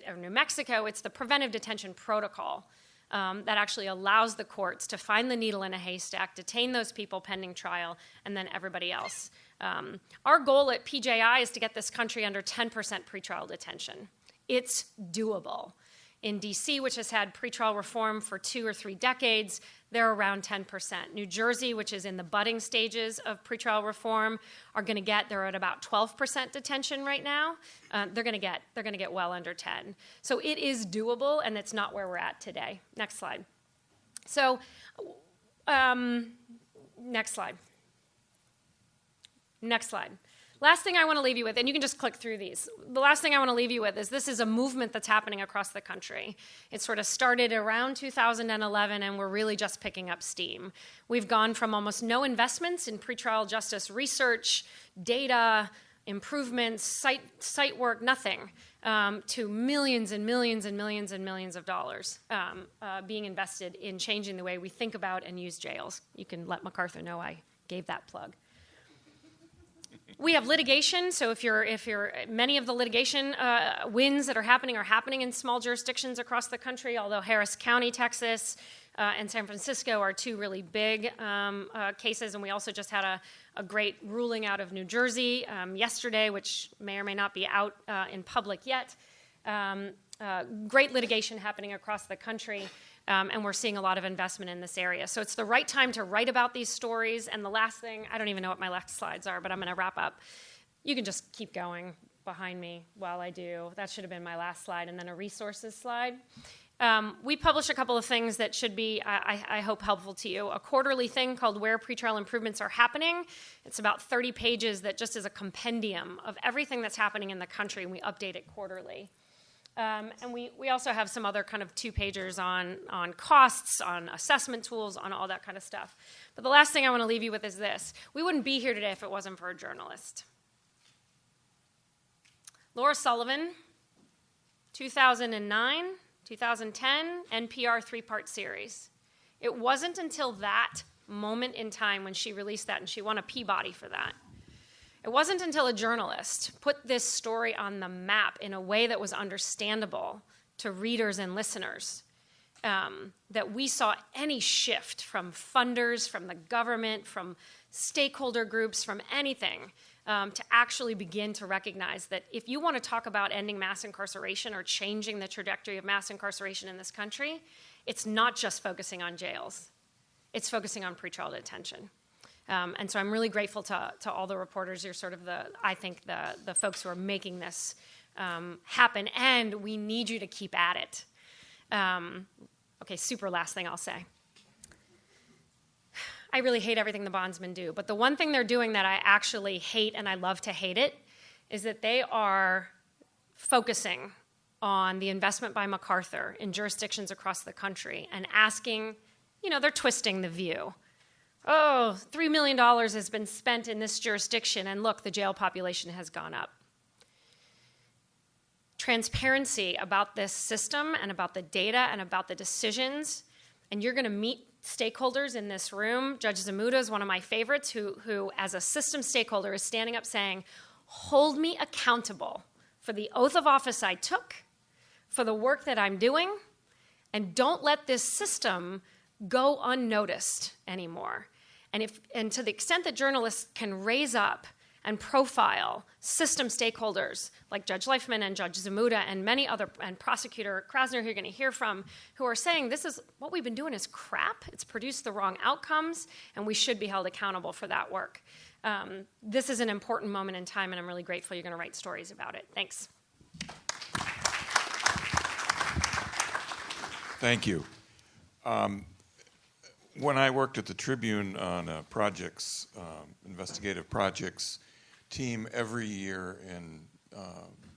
or New Mexico, it's the preventive detention protocol. That actually allows the courts to find the needle in a haystack, detain those people pending trial, and then everybody else. Our goal at PJI is to get this country under 10% pretrial detention. It's doable. In D.C., which has had pretrial reform for 2 or 3 decades, they're around 10%. New Jersey, which is in the budding stages of pretrial reform, they're at about 12% detention right now. They're going to get well under 10. So it is doable, and it's not where we're at today. Next slide. So, next slide. Next slide. Last thing I want to leave you with, and you can just click through these. The last thing I want to leave you with is this is a movement that's happening across the country. It sort of started around 2011, and we're really just picking up steam. We've gone from almost no investments in pretrial justice research, data, improvements, site work, nothing, to millions and millions and millions and millions of dollars being invested in changing the way we think about and use jails. You can let MacArthur know I gave that plug. We have litigation, so many of the litigation wins that are happening in small jurisdictions across the country, although Harris County, Texas, and San Francisco are 2 really big cases, and we also just had a great ruling out of New Jersey yesterday, which may or may not be out in public yet. Great litigation happening across the country. And we're seeing a lot of investment in this area. So it's the right time to write about these stories. And the last thing, I don't even know what my last slides are, but I'm going to wrap up. You can just keep going behind me while I do. That should have been my last slide, and then a resources slide. We publish a couple of things that should be, I hope, helpful to you. A quarterly thing called Where Pretrial Improvements Are Happening. It's about 30 pages that just is a compendium of everything that's happening in the country, and we update it quarterly. And we also have some other kind of 2-pagers on costs, on assessment tools, on all that kind of stuff. But the last thing I want to leave you with is this. We wouldn't be here today if it wasn't for a journalist. Laura Sullivan, 2009, 2010, NPR 3-part series. It wasn't until that moment in time when she released that, and she won a Peabody for that. It wasn't until a journalist put this story on the map in a way that was understandable to readers and listeners that we saw any shift from funders, from the government, from stakeholder groups, from anything to actually begin to recognize that if you want to talk about ending mass incarceration or changing the trajectory of mass incarceration in this country, it's not just focusing on jails. It's focusing on pretrial detention. And so I'm really grateful to all the reporters. You're sort of the folks who are making this happen, and we need you to keep at it. Okay, super last thing I'll say. I really hate everything the bondsmen do, but the one thing they're doing that I actually hate, and I love to hate it, is that they are focusing on the investment by MacArthur in jurisdictions across the country and asking, they're twisting the view. Oh, $3 million has been spent in this jurisdiction, and look, the jail population has gone up. Transparency about this system and about the data and about the decisions, and you're going to meet stakeholders in this room. Judge Zamuda is one of my favorites who, as a system stakeholder, is standing up saying, hold me accountable for the oath of office I took, for the work that I'm doing, and don't let this system go unnoticed anymore. And to the extent that journalists can raise up and profile system stakeholders like Judge Leifman and Judge Zamuda and many other, and Prosecutor Krasner, who you're going to hear from, who are saying this is what we've been doing is crap, it's produced the wrong outcomes, and we should be held accountable for that work. This is an important moment in time, and I'm really grateful you're going to write stories about it. Thanks. Thank you. When I worked at the Tribune on investigative projects team, every year in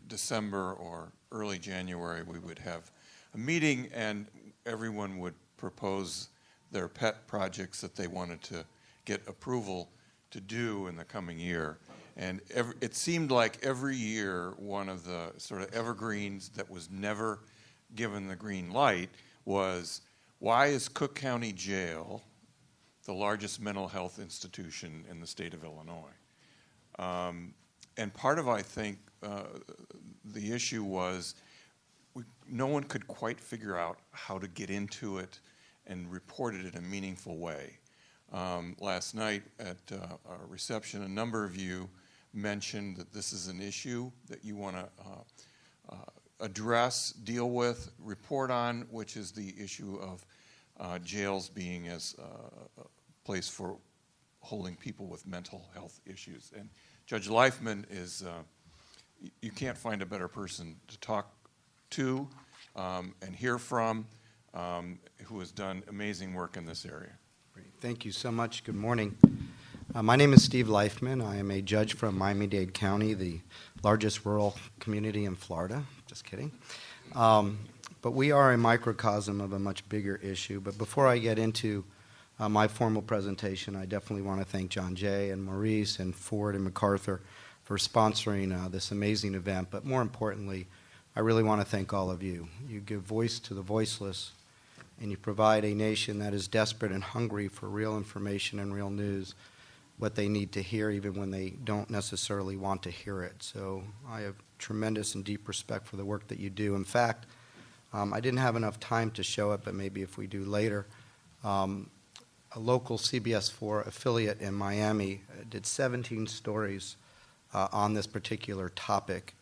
December or early January, we would have a meeting and everyone would propose their pet projects that they wanted to get approval to do in the coming year. And it seemed like every year one of the sort of evergreens that was never given the green light was, why is Cook County Jail the largest mental health institution in the state of Illinois? And part of, I think, the issue was no one could quite figure out how to get into it and report it in a meaningful way. Last night at our reception, a number of you mentioned that this is an issue that you want to address, deal with, report on, which is the issue of jails being as a place for holding people with mental health issues. And Judge Leifman is, you can't find a better person to talk to and hear from, who has done amazing work in this area. Great. Thank you so much. Good morning. My name is Steve Leifman. I am a judge from Miami-Dade County, the largest rural community in Florida. Just kidding. But we are a microcosm of a much bigger issue. But before I get into my formal presentation, I definitely want to thank John Jay and Maurice and Ford and MacArthur for sponsoring this amazing event. But more importantly, I really want to thank all of you. You give voice to the voiceless, and you provide a nation that is desperate and hungry for real information and real news, what they need to hear even when they don't necessarily want to hear it. So I have tremendous and deep respect for the work that you do. In fact, I didn't have enough time to show it, but maybe if we do later, a local CBS 4 affiliate in Miami did 17 stories on this particular topic.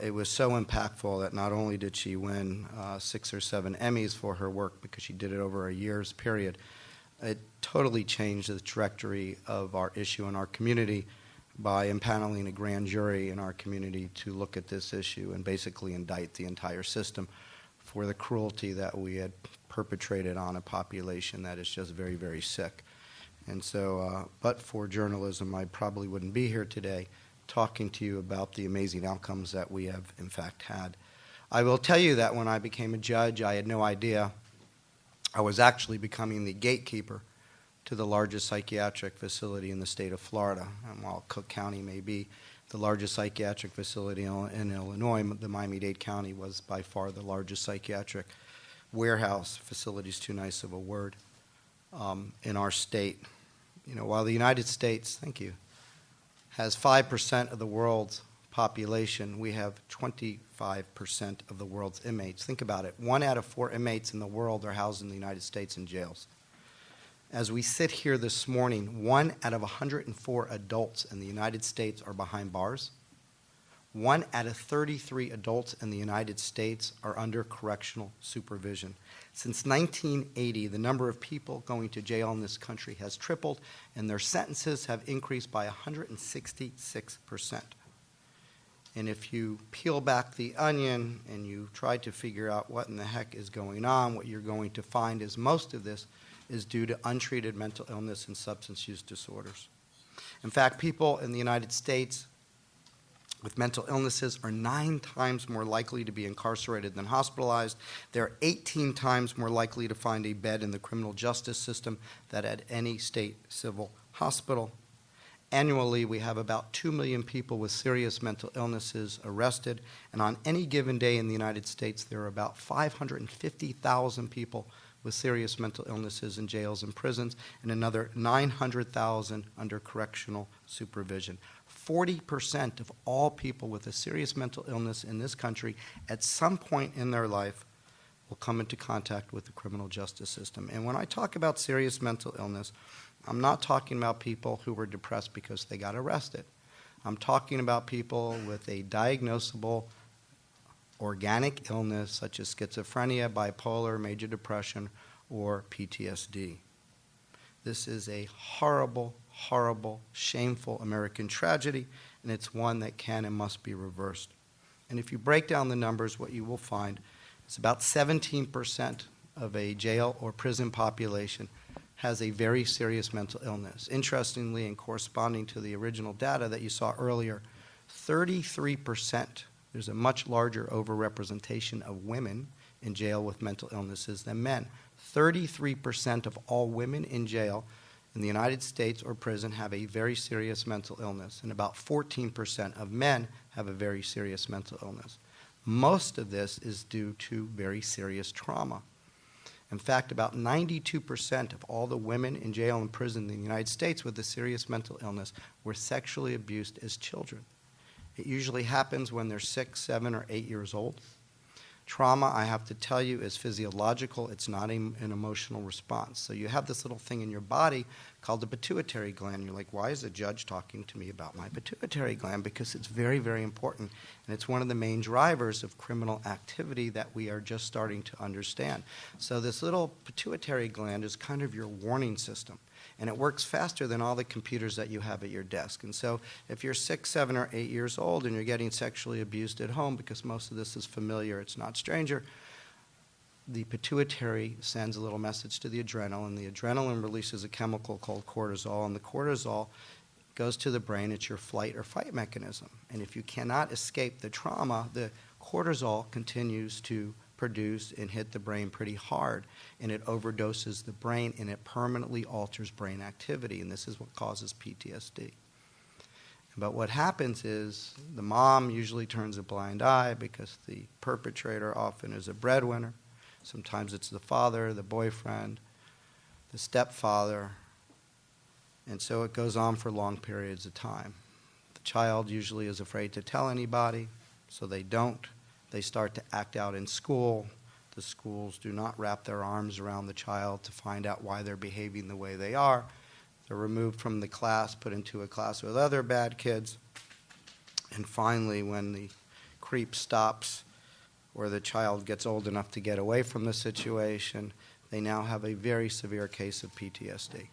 It was so impactful that not only did she win 6 or 7 Emmys for her work because she did it over a year's period, it totally changed the trajectory of our issue in our community by impaneling a grand jury in our community to look at this issue and basically indict the entire system for the cruelty that we had perpetrated on a population that is just very, very sick. And so, but for journalism, I probably wouldn't be here today talking to you about the amazing outcomes that we have, in fact, had. I will tell you that when I became a judge, I had no idea I was actually becoming the gatekeeper to the largest psychiatric facility in the state of Florida. And while Cook County may be the largest psychiatric facility in Illinois, the Miami-Dade County was by far the largest psychiatric warehouse, facility is too nice of a word, in our state. You know, while the United States, thank you, has 5% of the world's population, we have 25% of the world's inmates. Think about it. 1 out of 4 inmates in the world are housed in the United States in jails. As we sit here this morning, 1 out of 104 adults in the United States are behind bars. 1 out of 33 adults in the United States are under correctional supervision. Since 1980, the number of people going to jail in this country has tripled, and their sentences have increased by 166%. And if you peel back the onion and you try to figure out what in the heck is going on, what you're going to find is most of this is due to untreated mental illness and substance use disorders. In fact, people in the United States with mental illnesses are 9 times more likely to be incarcerated than hospitalized. They're 18 times more likely to find a bed in the criminal justice system than at any state civil hospital. Annually, we have about 2 million people with serious mental illnesses arrested, and on any given day in the United States, there are about 550,000 people with serious mental illnesses in jails and prisons, and another 900,000 under correctional supervision. 40% of all people with a serious mental illness in this country at some point in their life will come into contact with the criminal justice system. And when I talk about serious mental illness, I'm not talking about people who were depressed because they got arrested. I'm talking about people with a diagnosable organic illness such as schizophrenia, bipolar, major depression, or PTSD. This is a horrible, horrible, shameful American tragedy, and it's one that can and must be reversed. And if you break down the numbers, what you will find is about 17% of a jail or prison population has a very serious mental illness. Interestingly, and corresponding to the original data that you saw earlier, 33%, there's a much larger overrepresentation of women in jail with mental illnesses than men. 33% of all women in jail in the United States or prison have a very serious mental illness, and about 14% of men have a very serious mental illness. Most of this is due to very serious trauma. In fact, about 92% of all the women in jail and prison in the United States with a serious mental illness were sexually abused as children. It usually happens when they're 6, 7, or 8 years old. Trauma, I have to tell you, is physiological. It's not an emotional response. So you have this little thing in your body called the pituitary gland. You're like, why is a judge talking to me about my pituitary gland? Because it's very, very important, and it's one of the main drivers of criminal activity that we are just starting to understand. So this little pituitary gland is kind of your warning system, and it works faster than all the computers that you have at your desk. And so if you're 6, 7, or 8 years old and you're getting sexually abused at home, because most of this is familiar, it's not stranger, the pituitary sends a little message to the adrenaline. The adrenaline releases a chemical called cortisol, and the cortisol goes to the brain. It's your flight or fight mechanism. And if you cannot escape the trauma, the cortisol continues to produce and hit the brain pretty hard, and it overdoses the brain, and it permanently alters brain activity, and this is what causes PTSD. But what happens is the mom usually turns a blind eye because the perpetrator often is a breadwinner. Sometimes it's the father, the boyfriend, the stepfather, and so it goes on for long periods of time. The child usually is afraid to tell anybody, so they don't. They start to act out in school. The schools do not wrap their arms around the child to find out why they're behaving the way they are. They're removed from the class, put into a class with other bad kids, and finally, when the creep stops, or the child gets old enough to get away from the situation, they now have a very severe case of PTSD.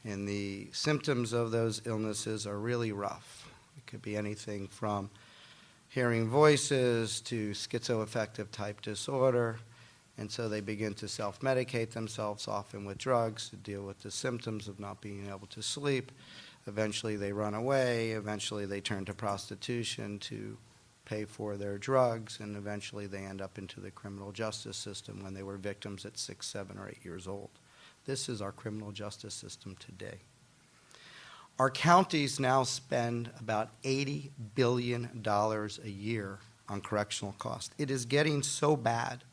And the symptoms of those illnesses are really rough. It could be anything from hearing voices to schizoaffective type disorder, and so they begin to self-medicate themselves, often with drugs, to deal with the symptoms of not being able to sleep. Eventually they run away, eventually they turn to prostitution to pay for their drugs, and eventually they end up into the criminal justice system when they were victims at 6, 7, or 8 years old. This is our criminal justice system today. Our counties now spend about $80 billion a year on correctional costs. It is getting so bad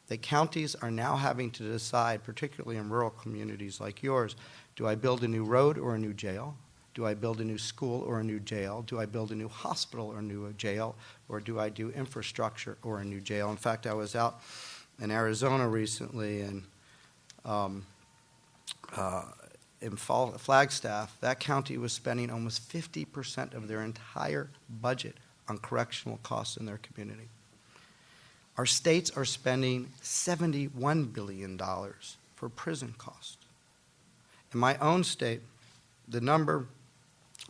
that counties are now having to decide, particularly in rural communities like yours, do I build a new road or a new jail? Do I build a new school or a new jail? Do I build a new hospital or a new jail? Or do I do infrastructure or a new jail? In fact, I was out in Arizona recently, and in Flagstaff, that county was spending almost 50% of their entire budget on correctional costs in their community. Our states are spending $71 billion for prison costs. In my own state, the number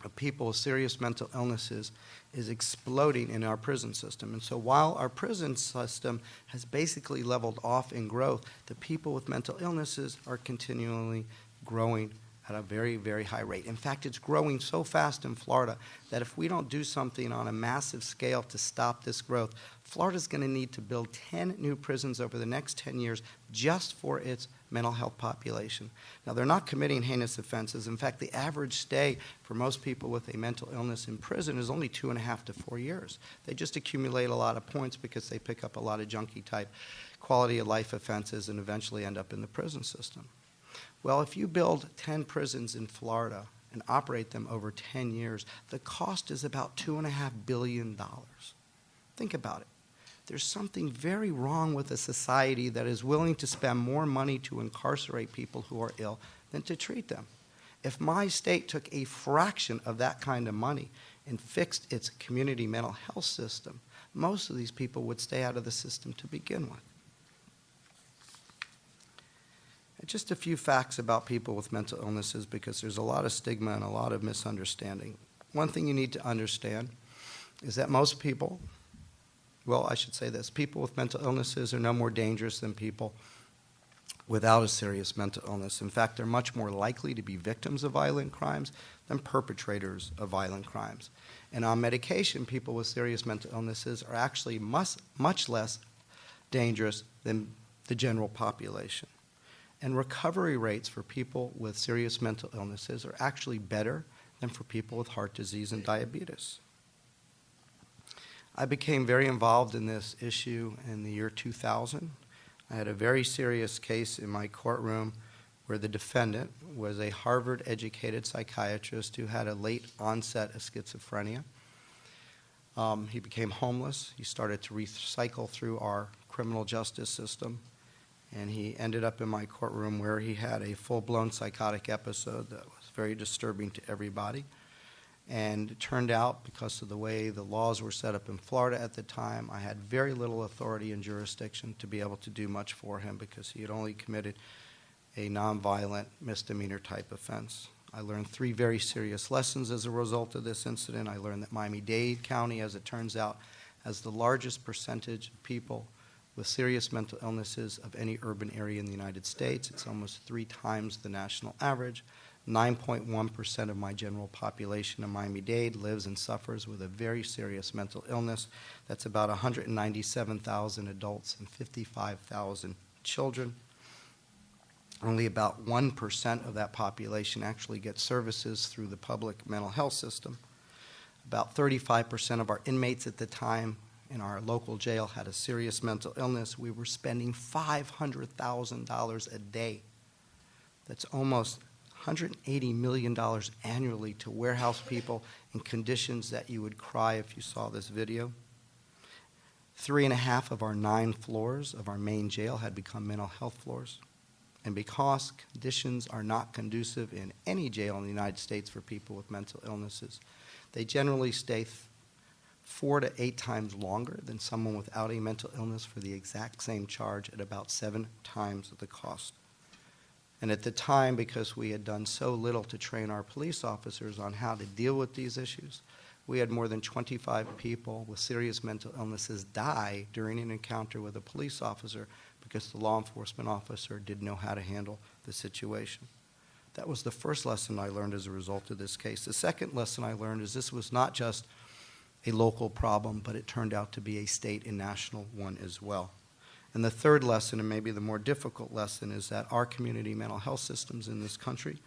of people with serious mental illnesses is exploding in our prison system. And so while our prison system has basically leveled off in growth, the people with mental illnesses are continually growing at a very, very high rate. In fact, it's growing so fast in Florida that if we don't do something on a massive scale to stop this growth, Florida's going to need to build 10 new prisons over the next 10 years just for its mental health population. Now, they're not committing heinous offenses. In fact, the average stay for most people with a mental illness in prison is only 2.5 to 4 years. They just accumulate a lot of points because they pick up a lot of junkie-type quality of life offenses and eventually end up in the prison system. Well, if you build 10 prisons in Florida and operate them over 10 years, the cost is about $2.5 billion. Think about it. There's something very wrong with a society that is willing to spend more money to incarcerate people who are ill than to treat them. If my state took a fraction of that kind of money and fixed its community mental health system, most of these people would stay out of the system to begin with. Just a few facts about people with mental illnesses, because there's a lot of stigma and a lot of misunderstanding. One thing you need to understand is that most people, well, I should say this, people with mental illnesses are no more dangerous than people without a serious mental illness. In fact, they're much more likely to be victims of violent crimes than perpetrators of violent crimes. And on medication, people with serious mental illnesses are actually much less dangerous than the general population. And recovery rates for people with serious mental illnesses are actually better than for people with heart disease and diabetes. I became very involved in this issue in the year 2000. I had a very serious case in my courtroom where the defendant was a Harvard-educated psychiatrist who had a late onset of schizophrenia. He became homeless. He started to recycle through our criminal justice system, and he ended up in my courtroom where he had a full-blown psychotic episode that was very disturbing to everybody. And it turned out, because of the way the laws were set up in Florida at the time, I had very little authority and jurisdiction to be able to do much for him because he had only committed a nonviolent misdemeanor type offense. I learned 3 very serious lessons as a result of this incident. I learned that Miami-Dade County, as it turns out, has the largest percentage of people with serious mental illnesses of any urban area in the United States. It's almost 3 times the national average. 9.1% of my general population in Miami-Dade lives and suffers with a very serious mental illness. That's about 197,000 adults and 55,000 children. Only about 1% of that population actually gets services through the public mental health system. About 35% of our inmates at the time in our local jail had a serious mental illness. We were spending $500,000 a day. That's almost $180 million annually to warehouse people in conditions that you would cry if you saw this video. 3.5 of our 9 floors of our main jail had become mental health floors. And because conditions are not conducive in any jail in the United States for people with mental illnesses, they generally stay 4 to 8 times longer than someone without a mental illness for the exact same charge at about 7 times the cost. And at the time, because we had done so little to train our police officers on how to deal with these issues, we had more than 25 people with serious mental illnesses die during an encounter with a police officer because the law enforcement officer didn't know how to handle the situation. That was the first lesson I learned as a result of this case. The second lesson I learned is this was not just a local problem, but it turned out to be a state and national one as well. And the third lesson, and maybe the more difficult lesson, is that our community mental health systems in this country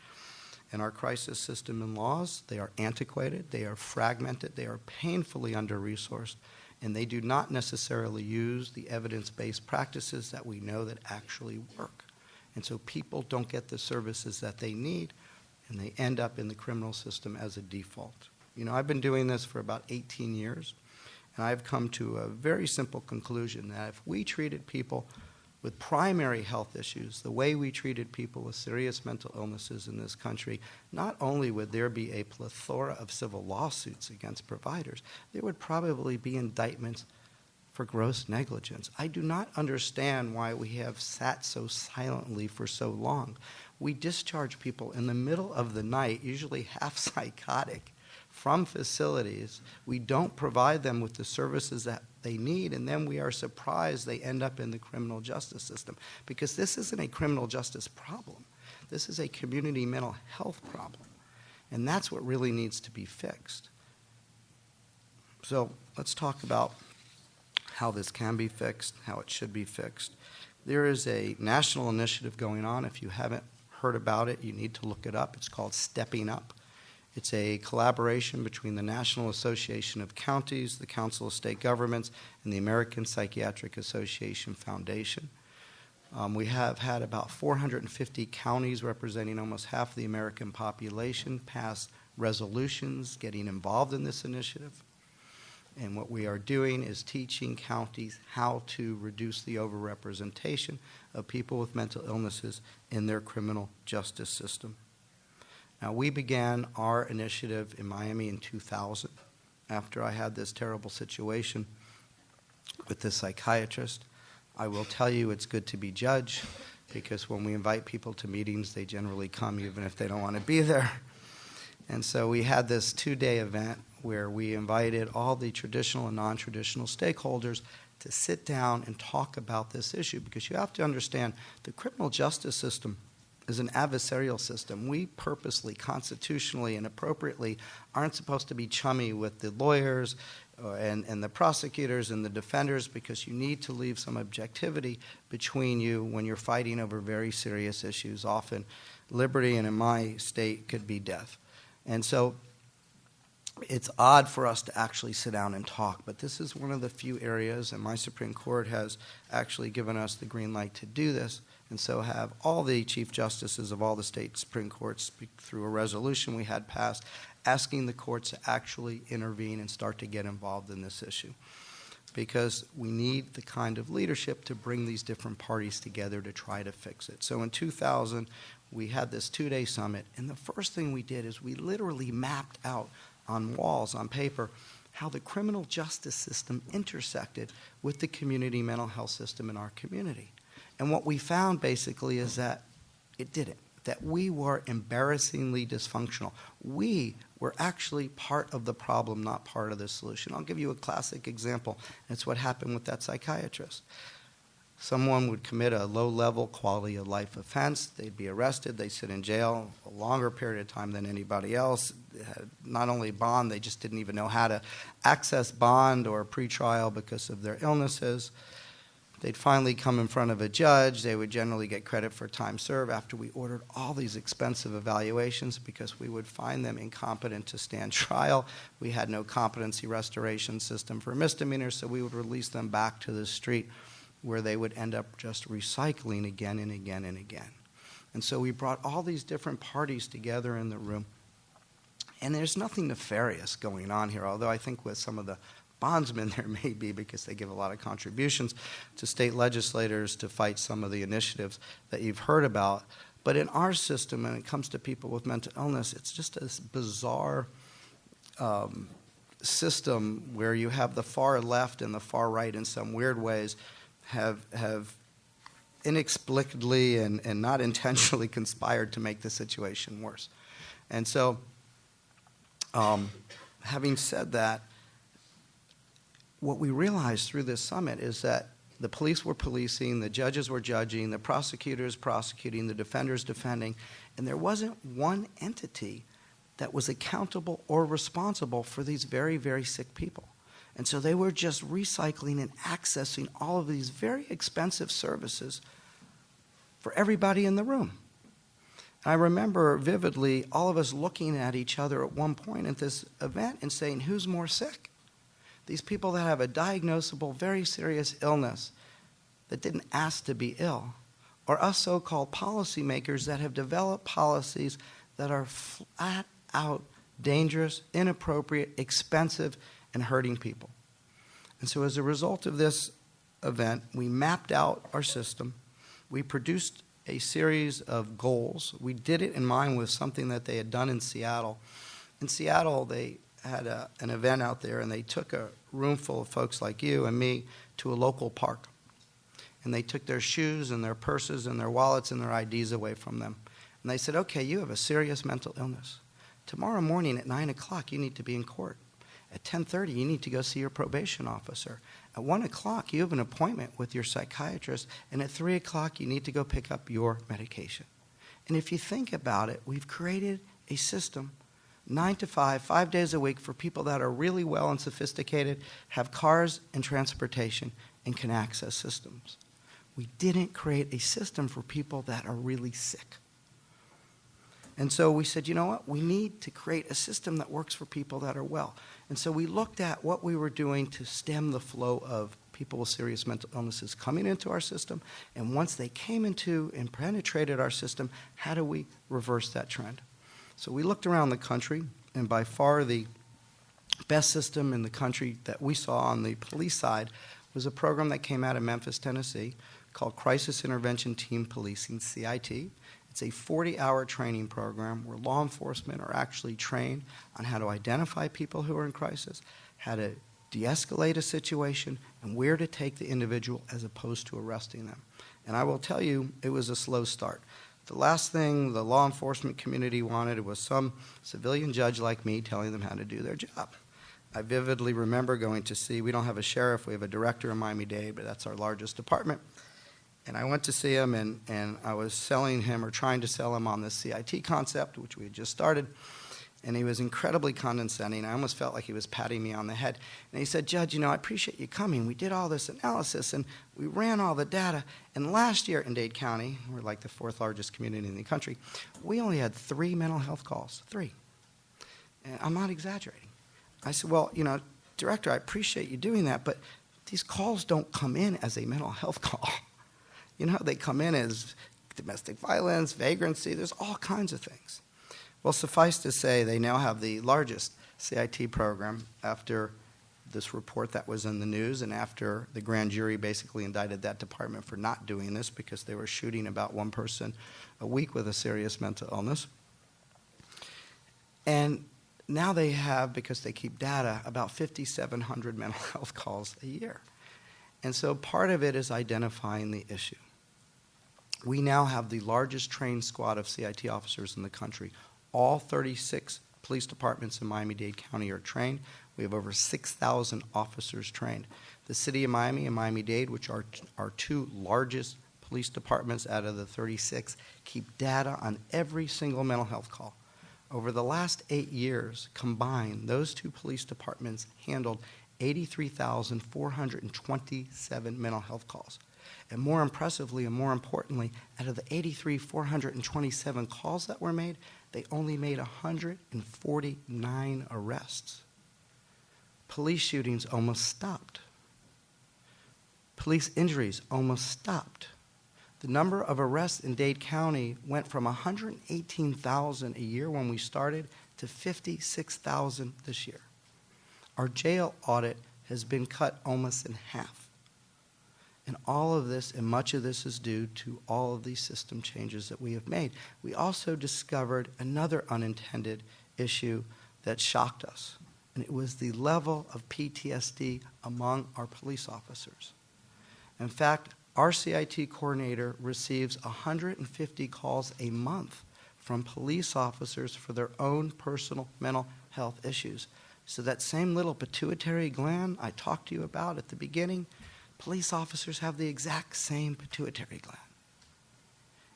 and our crisis system and laws, they are antiquated, they are fragmented, they are painfully under-resourced, and they do not necessarily use the evidence-based practices that we know that actually work. And so people don't get the services that they need, and they end up in the criminal system as a default. You know, I've been doing this for about 18 years, and I've come to a very simple conclusion that if we treated people with primary health issues the way we treated people with serious mental illnesses in this country, not only would there be a plethora of civil lawsuits against providers, there would probably be indictments for gross negligence. I do not understand why we have sat so silently for so long. We discharge people in the middle of the night, usually half psychotic, from facilities. We don't provide them with the services that they need, and then we are surprised they end up in the criminal justice system. Because this isn't a criminal justice problem. This is a community mental health problem. And that's what really needs to be fixed. So let's talk about how this can be fixed, how it should be fixed. There is a national initiative going on. If you haven't heard about it, you need to look it up. It's called Stepping Up. It's a collaboration between the National Association of Counties, the Council of State Governments, and the American Psychiatric Association Foundation. We have had about 450 counties representing almost half the American population pass resolutions getting involved in this initiative. And what we are doing is teaching counties how to reduce the overrepresentation of people with mental illnesses in their criminal justice system. Now, we began our initiative in Miami in 2000 after I had this terrible situation with this psychiatrist. I will tell you it's good to be judge because when we invite people to meetings, they generally come even if they don't want to be there. And so we had this 2-day event where we invited all the traditional and non-traditional stakeholders to sit down and talk about this issue because you have to understand the criminal justice system is an adversarial system. We purposely, constitutionally, and appropriately aren't supposed to be chummy with the lawyers and the prosecutors and the defenders, because you need to leave some objectivity between you when you're fighting over very serious issues. Often liberty, and in my state, could be death. And so it's odd for us to actually sit down and talk, but this is one of the few areas, and my Supreme Court has actually given us the green light to do this, and so have all the Chief Justices of all the state Supreme Courts speak through a resolution we had passed asking the courts to actually intervene and start to get involved in this issue. Because we need the kind of leadership to bring these different parties together to try to fix it. So in 2000, we had this 2-day summit, and the first thing we did is we literally mapped out on walls, on paper, how the criminal justice system intersected with the community mental health system in our community. And what we found basically is that it didn't, that we were embarrassingly dysfunctional. We were actually part of the problem, not part of the solution. I'll give you a classic example. It's what happened with that psychiatrist. Someone would commit a low-level quality of life offense. They'd be arrested. They'd sit in jail a longer period of time than anybody else. They had not only bond, they just didn't even know how to access bond or pretrial because of their illnesses. They'd finally come in front of a judge. They would generally get credit for time served after we ordered all these expensive evaluations because we would find them incompetent to stand trial. We had no competency restoration system for misdemeanors, so we would release them back to the street where they would end up just recycling again and again and again. And so we brought all these different parties together in the room. And there's nothing nefarious going on here, although I think with some of the bondsmen there may be, because they give a lot of contributions to state legislators to fight some of the initiatives that you've heard about. But in our system, when it comes to people with mental illness, it's just this bizarre system where you have the far left and the far right in some weird ways have inexplicably and not intentionally conspired to make the situation worse. And so, having said that, what we realized through this summit is that the police were policing, the judges were judging, the prosecutors prosecuting, the defenders defending, and there wasn't one entity that was accountable or responsible for these very, very sick people. And so they were just recycling and accessing all of these very expensive services for everybody in the room. And I remember vividly all of us looking at each other at one point at this event and saying, who's more sick? These people that have a diagnosable, very serious illness that didn't ask to be ill, or us so-called policymakers that have developed policies that are flat out dangerous, inappropriate, expensive, and hurting people. And so as a result of this event, we mapped out our system. We produced a series of goals. We did it in mind with something that they had done in Seattle. In Seattle, they had an event out there, and they took a room full of folks like you and me to a local park. And they took their shoes and their purses and their wallets and their IDs away from them. And they said, okay, you have a serious mental illness. Tomorrow morning at 9 o'clock, you need to be in court. At 10:30, you need to go see your probation officer. At 1 o'clock, you have an appointment with your psychiatrist. And at 3 o'clock, you need to go pick up your medication. And if you think about it, we've created a system 9 to 5, 5 days a week for people that are really well and sophisticated, have cars and transportation, and can access systems. We didn't create a system for people that are really sick. And so we said, you know what? We need to create a system that works for people that are well. And so we looked at what we were doing to stem the flow of people with serious mental illnesses coming into our system. And once they came into and penetrated our system, how do we reverse that trend? So we looked around the country, and by far the best system in the country that we saw on the police side was a program that came out of Memphis, Tennessee, called Crisis Intervention Team Policing, CIT. It's a 40-hour training program where law enforcement are actually trained on how to identify people who are in crisis, how to de-escalate a situation, and where to take the individual as opposed to arresting them. And I will tell you, it was a slow start. The last thing the law enforcement community wanted was some civilian judge like me telling them how to do their job. I vividly remember going to see, we don't have a sheriff, we have a director in Miami-Dade, but that's our largest department. And I went to see him, and I was selling him or trying to sell him on this CIT concept, which we had just started. And he was incredibly condescending. I almost felt like he was patting me on the head. And he said, Judge, I appreciate you coming. We did all this analysis, and we ran all the data. And last year in Dade County, we're like the 4th largest community in the country, we only had 3 mental health calls. 3. And I'm not exaggerating. I said, well, Director, I appreciate you doing that, but these calls don't come in as a mental health call. They come in as domestic violence, vagrancy, there's all kinds of things. Well, suffice to say, they now have the largest CIT program after this report that was in the news and after the grand jury basically indicted that department for not doing this because they were shooting about 1 person a week with a serious mental illness. And now they have, because they keep data, about 5,700 mental health calls a year. And so part of it is identifying the issue. We now have the largest trained squad of CIT officers in the country. All 36 police departments in Miami-Dade County are trained. We have over 6,000 officers trained. The city of Miami and Miami-Dade, which are our 2 largest police departments out of the 36, keep data on every single mental health call. Over the last 8 years, combined, those 2 police departments handled 83,427 mental health calls. And more impressively and more importantly, out of the 83,427 calls that were made, they only made 149 arrests. Police shootings almost stopped. Police injuries almost stopped. The number of arrests in Dade County went from 118,000 a year when we started to 56,000 this year. Our jail audit has been cut almost in half. And all of this, and much of this, is due to all of these system changes that we have made. We also discovered another unintended issue that shocked us, and it was the level of PTSD among our police officers. In fact, our CIT coordinator receives 150 calls a month from police officers for their own personal mental health issues. So that same little pituitary gland I talked to you about at the beginning, police officers have the exact same pituitary gland.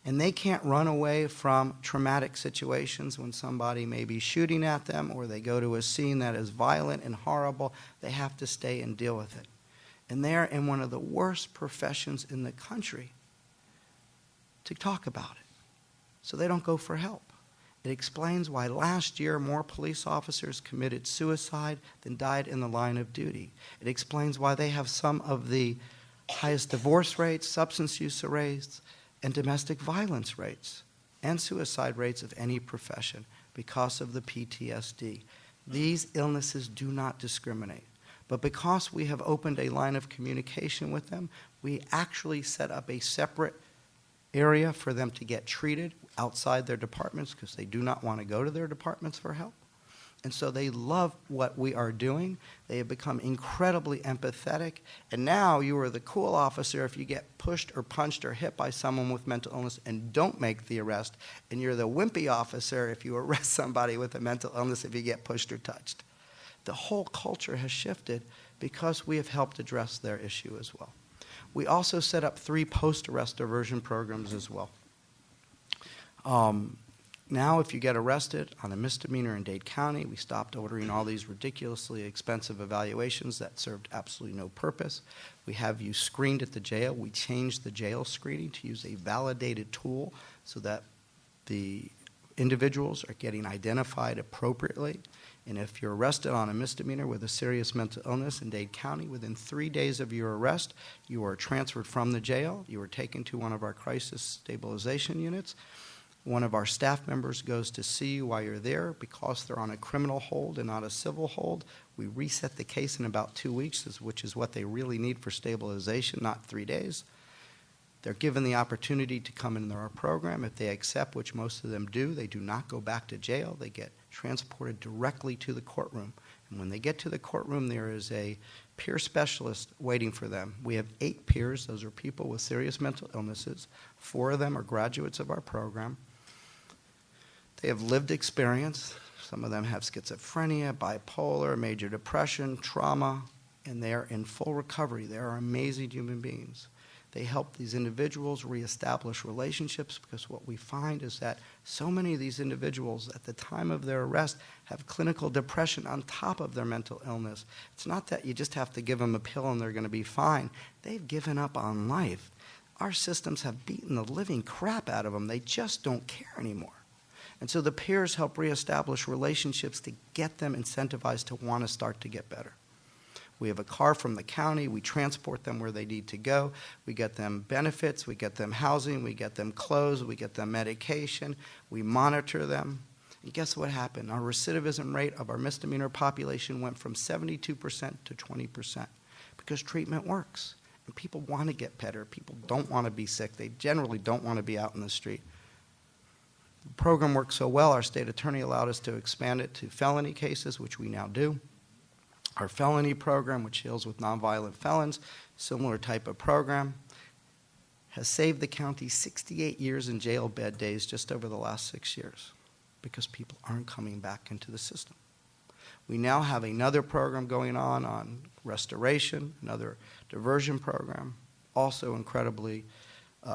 And they can't run away from traumatic situations when somebody may be shooting at them or they go to a scene that is violent and horrible. They have to stay and deal with it. And they're in one of the worst professions in the country to talk about it. So they don't go for help. It explains why last year more police officers committed suicide than died in the line of duty. It explains why they have some of the highest divorce rates, substance use rates, and domestic violence rates, and suicide rates of any profession because of the PTSD. These illnesses do not discriminate. But because we have opened a line of communication with them, we actually set up a separate area for them to get treated outside their departments because they do not want to go to their departments for help. And so they love what we are doing. They have become incredibly empathetic. And now you are the cool officer if you get pushed or punched or hit by someone with mental illness and don't make the arrest. And you're the wimpy officer if you arrest somebody with a mental illness if you get pushed or touched. The whole culture has shifted because we have helped address their issue as well. We also set up 3 post-arrest diversion programs as well. Now, if you get arrested on a misdemeanor in Dade County, we stopped ordering all these ridiculously expensive evaluations that served absolutely no purpose. We have you screened at the jail. We changed the jail screening to use a validated tool so that the individuals are getting identified appropriately. And if you're arrested on a misdemeanor with a serious mental illness in Dade County, within 3 days of your arrest, you are transferred from the jail. You are taken to one of our crisis stabilization units. One of our staff members goes to see you while you're there. Because they're on a criminal hold and not a civil hold, we reset the case in about 2 weeks, which is what they really need for stabilization, not 3 days. They're given the opportunity to come into our program. If they accept, which most of them do, they do not go back to jail. They get transported directly to the courtroom. And when they get to the courtroom, there is a peer specialist waiting for them. We have 8 peers. Those are people with serious mental illnesses. 4 of them are graduates of our program. They have lived experience. Some of them have schizophrenia, bipolar, major depression, trauma, and they are in full recovery. They are amazing human beings. They help these individuals reestablish relationships, because what we find is that so many of these individuals at the time of their arrest have clinical depression on top of their mental illness. It's not that you just have to give them a pill and they're going to be fine. They've given up on life. Our systems have beaten the living crap out of them. They just don't care anymore. And so the peers help reestablish relationships to get them incentivized to want to start to get better. We have a car from the county. We transport them where they need to go. We get them benefits. We get them housing. We get them clothes. We get them medication. We monitor them. And guess what happened? Our recidivism rate of our misdemeanor population went from 72% to 20% because treatment works. And people want to get better. People don't want to be sick. They generally don't want to be out in the street. The program worked so well, our state attorney allowed us to expand it to felony cases, which we now do. Our felony program, which deals with nonviolent felons, similar type of program, has saved the county 68 years in jail bed days just over the last 6 years because people aren't coming back into the system. We now have another program going on restoration, another diversion program, also incredibly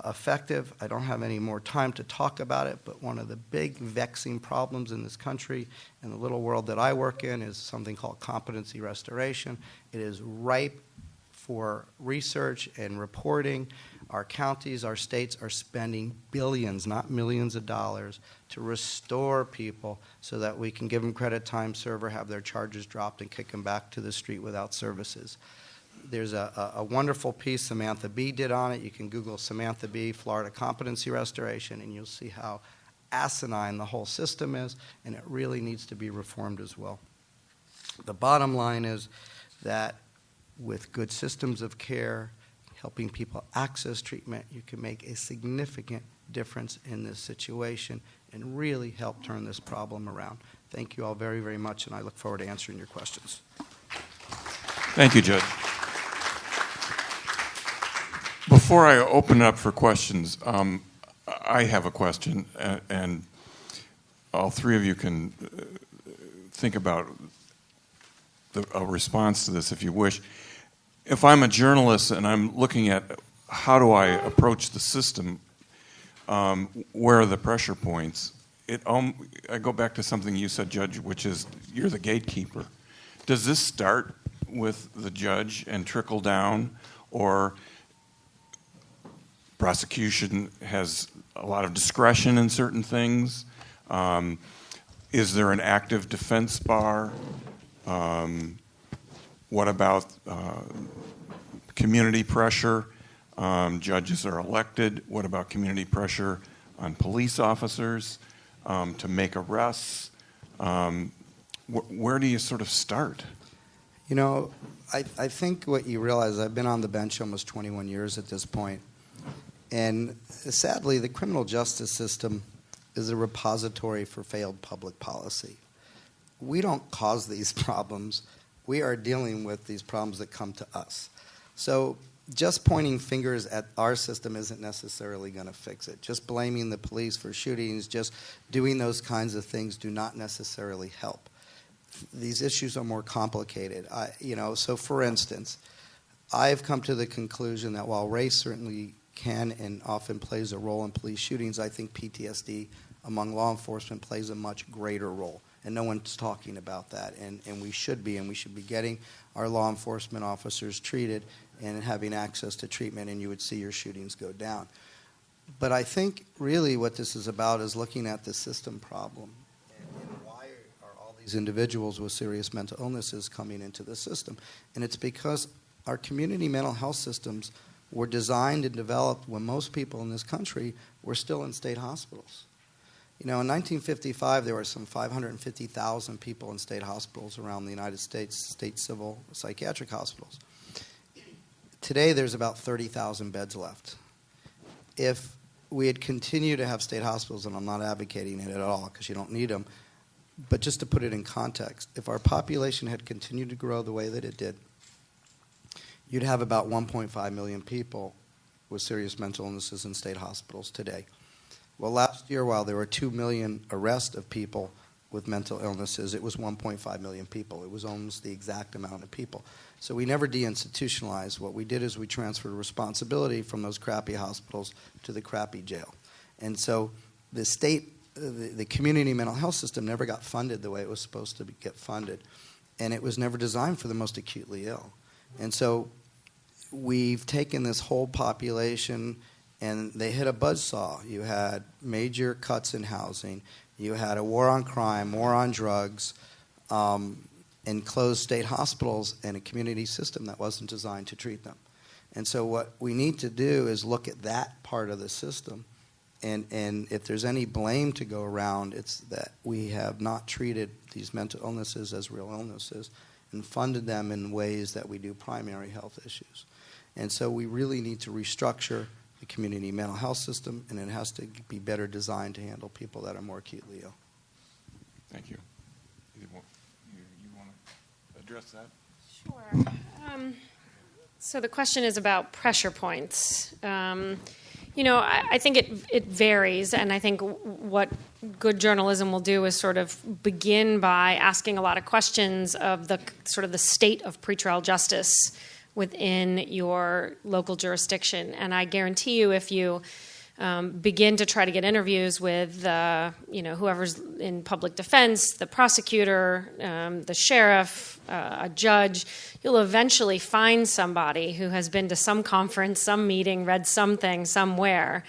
effective. I don't have any more time to talk about it, but one of the big vexing problems in this country and the little world that I work in is something called competency restoration. It is ripe for research and reporting. Our counties, our states are spending billions, not millions of dollars, to restore people so that we can give them credit time server, have their charges dropped, and kick them back to the street without services. There's a wonderful piece Samantha Bee did on it. You can Google Samantha Bee, Florida Competency Restoration, and you'll see how asinine the whole system is, and it really needs to be reformed as well. The bottom line is that with good systems of care, helping people access treatment, you can make a significant difference in this situation and really help turn this problem around. Thank you all very, very much, and I look forward to answering your questions. Thank you, Judge. Before I open it up for questions, I have a question, and all three of you can think about a response to this if you wish. If I'm a journalist and I'm looking at how do I approach the system, where are the pressure points, I go back to something you said, Judge, which is you're the gatekeeper. Does this start with the judge and trickle down, or prosecution has a lot of discretion in certain things? Is there an active defense bar? What about community pressure? Judges are elected. What about community pressure on police officers to make arrests? Where do you sort of start? You know, I think what you realize, I've been on the bench almost 21 years at this point, and sadly, the criminal justice system is a repository for failed public policy. We don't cause these problems. We are dealing with these problems that come to us. So just pointing fingers at our system isn't necessarily going to fix it. Just blaming the police for shootings, just doing those kinds of things do not necessarily help. These issues are more complicated. So for instance, I've come to the conclusion that while race certainly can and often plays a role in police shootings, I think PTSD among law enforcement plays a much greater role. And no one's talking about that. And we should be. And we should be getting our law enforcement officers treated and having access to treatment, and you would see your shootings go down. But I think really what this is about is looking at the system problem. And why are all these individuals with serious mental illnesses coming into the system? And it's because our community mental health systems were designed and developed when most people in this country were still in state hospitals. You know, in 1955, there were some 550,000 people in state hospitals around the United States, state civil psychiatric hospitals. Today, there's about 30,000 beds left. If we had continued to have state hospitals, and I'm not advocating it at all because you don't need them, but just to put it in context, if our population had continued to grow the way that it did, you'd have about 1.5 million people with serious mental illnesses in state hospitals today. Well, last year, while there were 2 million arrests of people with mental illnesses, it was 1.5 million people. It was almost the exact amount of people. So we never deinstitutionalized. What we did is we transferred responsibility from those crappy hospitals to the crappy jail. And so the state, the community mental health system never got funded the way it was supposed to get funded. And it was never designed for the most acutely ill. And so we've taken this whole population and they hit a buzzsaw. You had major cuts in housing. You had a war on crime, war on drugs, and closed state hospitals and a community system that wasn't designed to treat them. And so what we need to do is look at that part of the system. And if there's any blame to go around, it's that we have not treated these mental illnesses as real illnesses and funded them in ways that we do primary health issues. And so we really need to restructure the community mental health system, and it has to be better designed to handle people that are more acutely ill. Thank you. You want to address that? Sure. So the question is about pressure points. I think it varies, and I think what good journalism will do is sort of begin by asking a lot of questions of the sort of the state of pretrial justice within your local jurisdiction. And I guarantee you, if you begin to try to get interviews with whoever's in public defense, the prosecutor, the sheriff, a judge, you'll eventually find somebody who has been to some conference, some meeting, read something somewhere,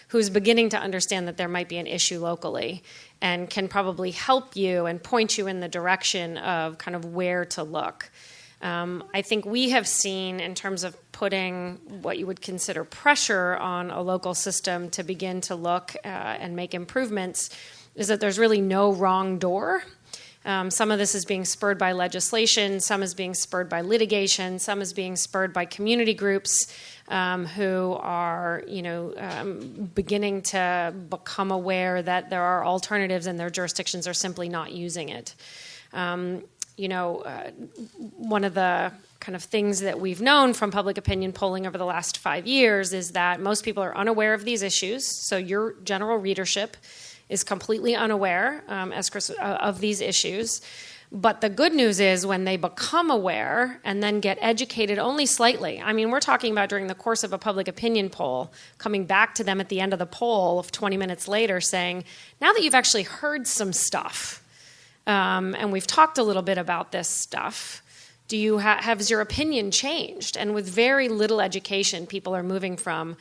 who's beginning to understand that there might be an issue locally and can probably help you and point you in the direction of kind of where to look. I think we have seen, in terms of putting what you would consider pressure on a local system to begin to look and make improvements, is that there's really no wrong door. Some of this is being spurred by legislation, some is being spurred by litigation, some is being spurred by community groups who are, beginning to become aware that there are alternatives and their jurisdictions are simply not using it. One of the kind of things that we've known from public opinion polling over the last 5 years is that most people are unaware of these issues. So your general readership is completely unaware of these issues. But the good news is when they become aware and then get educated only slightly. I mean, we're talking about during the course of a public opinion poll, coming back to them at the end of the poll 20 minutes later saying, now that you've actually heard some stuff, and we've talked a little bit about this stuff, do you has your opinion changed? And with very little education, people are moving from,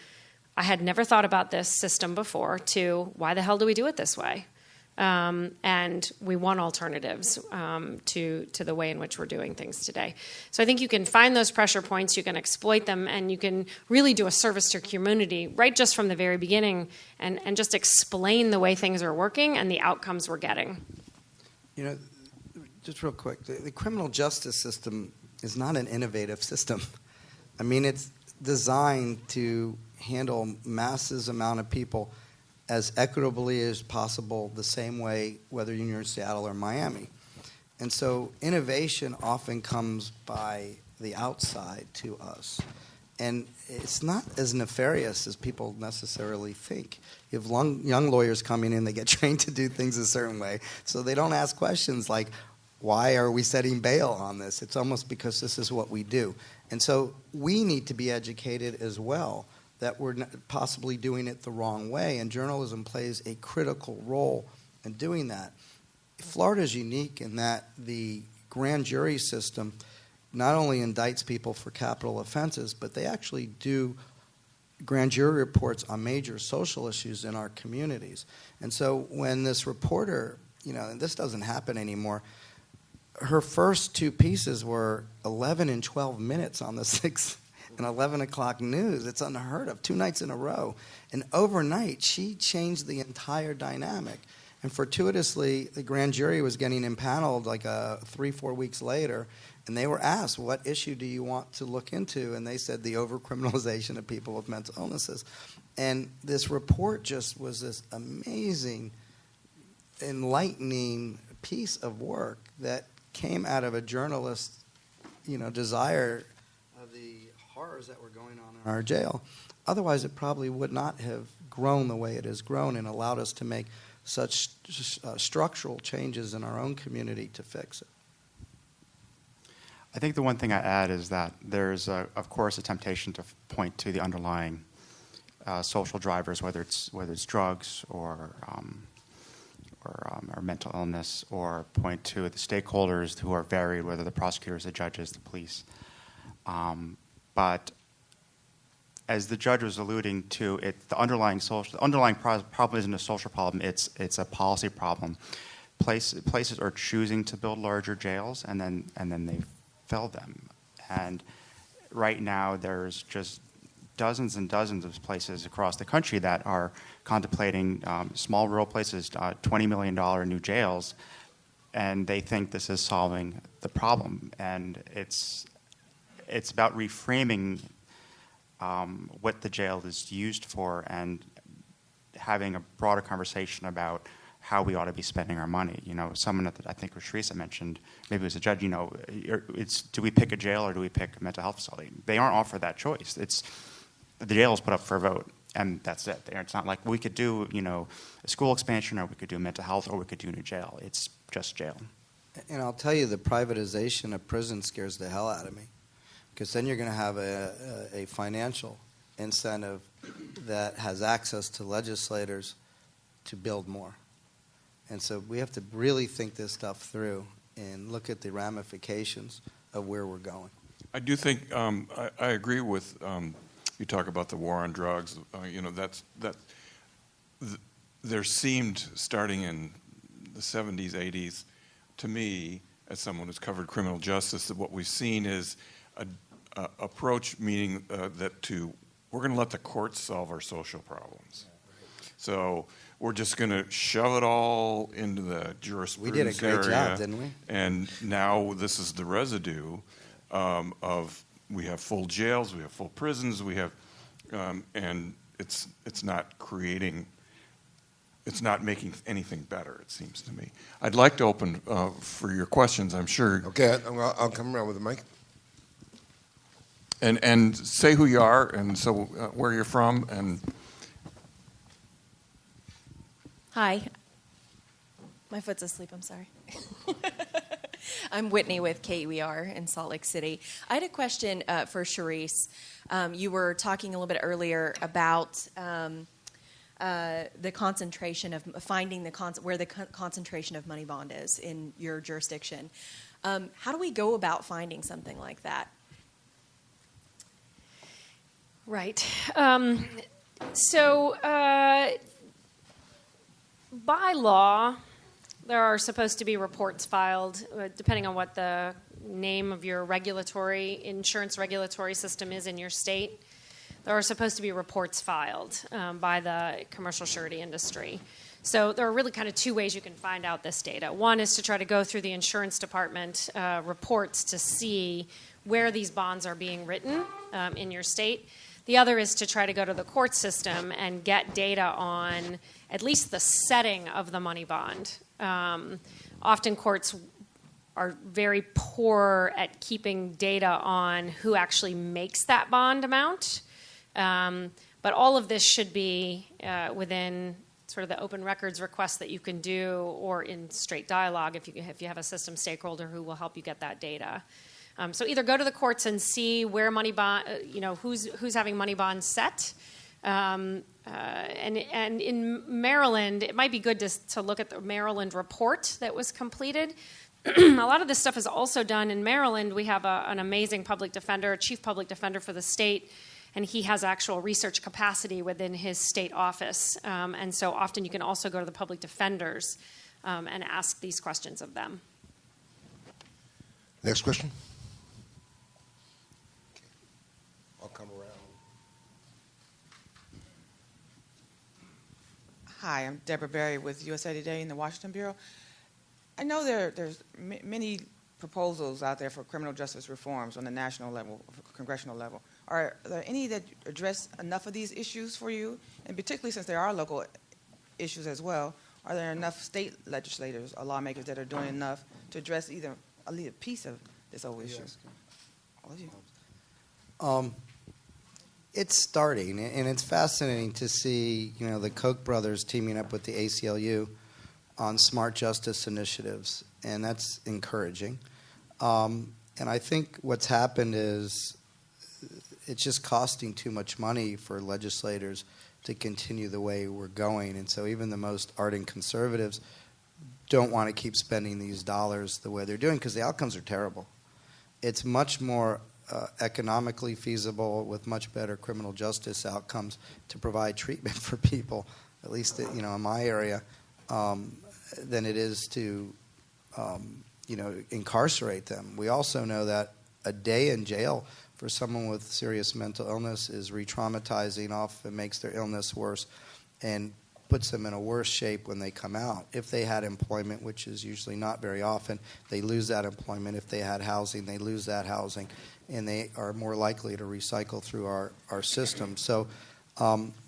I had never thought about this system before, to why the hell do we do it this way? And we want alternatives to the way in which we're doing things today. So I think you can find those pressure points, you can exploit them, and you can really do a service to your community right just from the very beginning and just explain the way things are working and the outcomes we're getting. Just real quick, the criminal justice system is not an innovative system. I mean, it's designed to handle masses amount of people as equitably as possible, the same way whether you're in Seattle or Miami. And so innovation often comes by the outside to us. And it's not as nefarious as people necessarily think. You have young lawyers coming in, they get trained to do things a certain way, so they don't ask questions like, why are we setting bail on this? It's almost because this is what we do. And so we need to be educated as well that we're possibly doing it the wrong way, and journalism plays a critical role in doing that. Florida is unique in that the grand jury system not only indicts people for capital offenses, but they actually do grand jury reports on major social issues in our communities. And so when this reporter, and this doesn't happen anymore, her first two pieces were 11 and 12 minutes on the 6 and 11 o'clock news. It's unheard of, 2 nights in a row. And overnight, she changed the entire dynamic. And fortuitously, the grand jury was getting impaneled 3-4 weeks later, and they were asked, what issue do you want to look into? And they said the overcriminalization of people with mental illnesses. And this report just was this amazing, enlightening piece of work that came out of a journalist's, desire of the horrors that were going on in our jail. Otherwise, it probably would not have grown the way it has grown and allowed us to make such structural changes in our own community to fix it. I think the one thing I add is that there's, of course, a temptation to point to the underlying social drivers, whether it's drugs or mental illness, or point to the stakeholders who are varied, whether the prosecutors, the judges, the police. But as the judge was alluding to, the underlying problem isn't a social problem; it's a policy problem. Places are choosing to build larger jails, and then they fill them. And right now, there's just dozens and dozens of places across the country that are contemplating small rural places, $20 million new jails, and they think this is solving the problem. And it's about reframing what the jail is used for and having a broader conversation about how we ought to be spending our money. You know, someone I think Cherise mentioned, maybe it was a judge, you know, do we pick a jail or do we pick a mental health facility? They aren't offered that choice. The jail is put up for a vote, and that's it. It's not like we could do, you know, a school expansion, or we could do mental health, or we could do a new jail. It's just jail. And I'll tell you, the privatization of prison scares the hell out of me, because then you're going to have a financial incentive that has access to legislators to build more. And so we have to really think this stuff through and look at the ramifications of where we're going. I do think I agree with you talk about the war on drugs. You know, there seemed, starting in the 70s, 80s, to me, as someone who's covered criminal justice, that what we've seen is an approach, meaning that we're going to let the courts solve our social problems. So we're just going to shove it all into the jurisprudence area. We did a great job, didn't we? And now this is the residue of, we have full jails, we have full prisons, we have, and it's not creating, it's not making anything better, it seems to me. I'd like to open for your questions, I'm sure. Okay, I'll come around with the mic. And say who you are, and so where you're from, and... Hi. My foot's asleep, I'm sorry. I'm Whitney with KUER in Salt Lake City. I had a question for Cherise. You were talking a little bit earlier about the concentration of finding where the concentration of money bond is in your jurisdiction. How do we go about finding something like that? Right. So by law, there are supposed to be reports filed, depending on what the name of your insurance regulatory system is in your state. There are supposed to be reports filed by the commercial surety industry. So there are really kind of two ways you can find out this data. One is to try to go through the insurance department reports to see where these bonds are being written in your state. The other is to try to go to the court system and get data on at least the setting of the money bond. Often courts are very poor at keeping data on who actually makes that bond amount. But all of this should be within sort of the open records request that you can do, or in straight dialogue if you have a system stakeholder who will help you get that data. So either go to the courts and see where money bond, who's having money bonds set. And in Maryland, it might be good to look at the Maryland report that was completed. A lot of this stuff is also done in Maryland. We have an amazing public defender, a chief public defender for the state, and he has actual research capacity within his state office. And so often you can also go to the public defenders and ask these questions of them. Next question. I'll come around. Hi, I'm Deborah Berry with USA Today in the Washington Bureau. I know there's many proposals out there for criminal justice reforms on the national level, congressional level. Are there any that address enough of these issues for you? And particularly since there are local issues as well, are there enough state legislators or lawmakers that are doing enough to address either a little piece of this whole issue? All of you. It's starting, and it's fascinating to see, the Koch brothers teaming up with the ACLU on smart justice initiatives, and that's encouraging. And I think what's happened is it's just costing too much money for legislators to continue the way we're going, and so even the most ardent conservatives don't want to keep spending these dollars the way they're doing because the outcomes are terrible. It's much more economically feasible with much better criminal justice outcomes to provide treatment for people, at least in my area, than it is to incarcerate them. We also know that a day in jail for someone with serious mental illness is re-traumatizing, often makes their illness worse, and puts them in a worse shape when they come out. If they had employment, which is usually not very often, they lose that employment. If they had housing, they lose that housing, and they are more likely to recycle through our system. So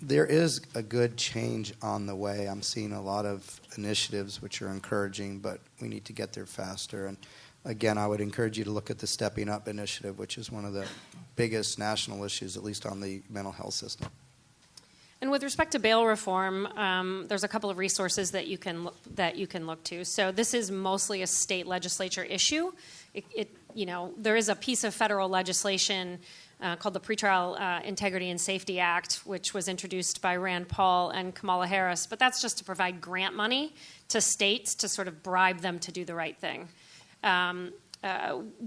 there is a good change on the way. I'm seeing a lot of initiatives which are encouraging, but we need to get there faster. And again, I would encourage you to look at the Stepping Up initiative, which is one of the biggest national issues, at least on the mental health system. And with respect to bail reform, there's a couple of resources that you can look to. So this is mostly a state legislature issue. There is a piece of federal legislation called the Pretrial Integrity and Safety Act, which was introduced by Rand Paul and Kamala Harris. But that's just to provide grant money to states to sort of bribe them to do the right thing.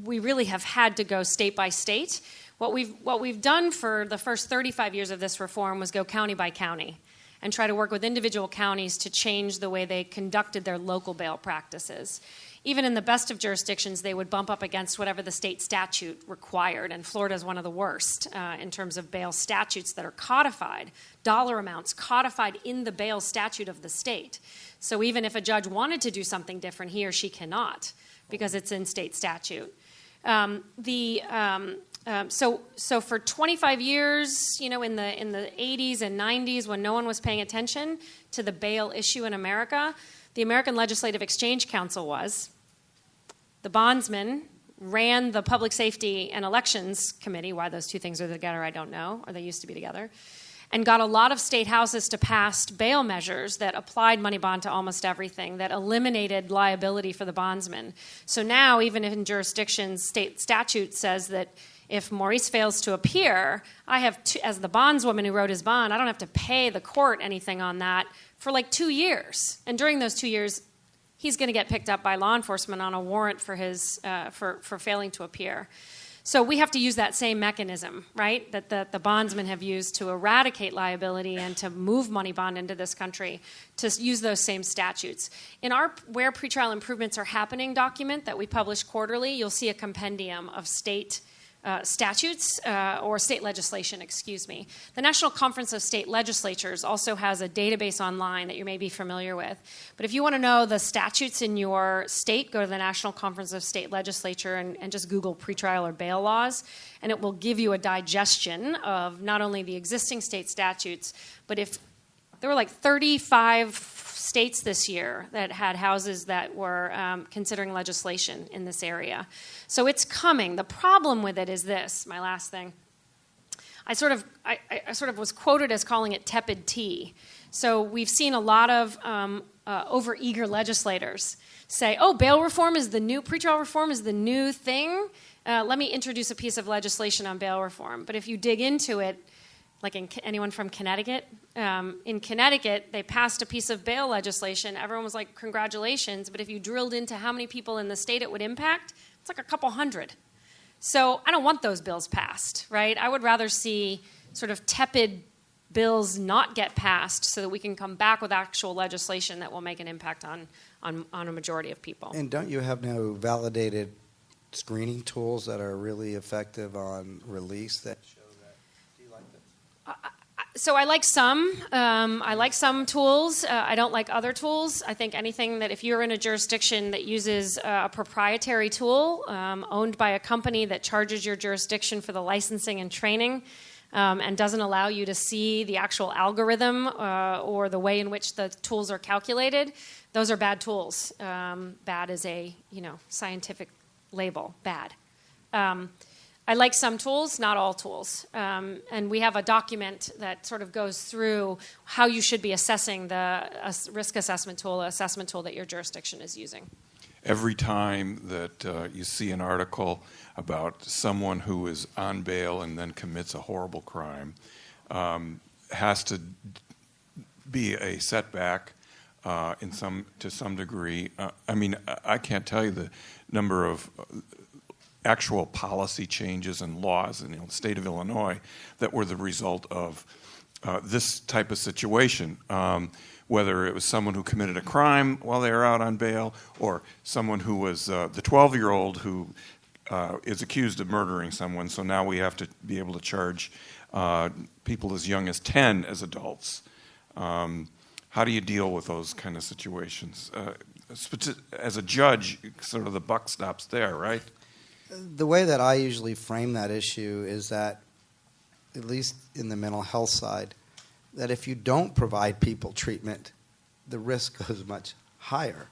We really have had to go state by state. What we've done for the first 35 years of this reform was go county by county and try to work with individual counties to change the way they conducted their local bail practices. Even in the best of jurisdictions, they would bump up against whatever the state statute required, and Florida is one of the worst in terms of bail statutes that are codified, dollar amounts codified in the bail statute of the state. So even if a judge wanted to do something different, he or she cannot because it's in state statute. So for 25 years, in the 80s and 90s, when no one was paying attention to the bail issue in America, the American Legislative Exchange Council was. The bondsman ran the Public Safety and Elections Committee. Why those two things are together, I don't know, or they used to be together. And got a lot of state houses to pass bail measures that applied money bond to almost everything, that eliminated liability for the bondsman. So now, even in jurisdictions, state statute says that if Maurice fails to appear, I have as the bondswoman who wrote his bond, I don't have to pay the court anything on that for like 2 years. And during those 2 years, he's going to get picked up by law enforcement on a warrant for his for failing to appear. So we have to use that same mechanism, right, that the bondsmen have used to eradicate liability and to move money bond into this country, to use those same statutes. In our Where Pretrial Improvements Are Happening document that we publish quarterly, you'll see a compendium of state statutes or state legislation, The National Conference of State Legislatures also has a database online that you may be familiar with. But if you want to know the statutes in your state, go to the National Conference of State Legislature and just Google pretrial or bail laws, and it will give you a digestion of not only the existing state statutes, but if there were like 35 states this year that had houses that were considering legislation in this area. So it's coming. The problem with it is this, my last thing. I sort of was quoted as calling it tepid tea. So we've seen a lot of overeager legislators say, oh, bail reform is the new, pretrial reform is the new thing. Let me introduce a piece of legislation on bail reform. But if you dig into it, like anyone from Connecticut? In Connecticut, they passed a piece of bail legislation. Everyone was like, congratulations. But if you drilled into how many people in the state it would impact, it's like a couple hundred. So I don't want those bills passed, right? I would rather see sort of tepid bills not get passed so that we can come back with actual legislation that will make an impact on a majority of people. And don't you have now validated screening tools that are really effective on release that show that? Do you like this? So I like some. I like some tools. I don't like other tools. I think anything that if you're in a jurisdiction that uses a proprietary tool owned by a company that charges your jurisdiction for the licensing and training and doesn't allow you to see the actual algorithm or the way in which the tools are calculated, those are bad tools. Bad is a scientific label. Bad. I like some tools, not all tools. And we have a document that sort of goes through how you should be assessing the risk assessment tool that your jurisdiction is using. Every time that you see an article about someone who is on bail and then commits a horrible crime, has to be a setback to some degree. I mean, I can't tell you the number of actual policy changes and laws in the state of Illinois that were the result of this type of situation. Whether it was someone who committed a crime while they were out on bail, or someone who was the 12-year-old who is accused of murdering someone, so now we have to be able to charge people as young as 10 as adults. How do you deal with those kind of situations? As a judge, sort of the buck stops there, right? The way that I usually frame that issue is that, at least in the mental health side, that if you don't provide people treatment, the risk goes much higher.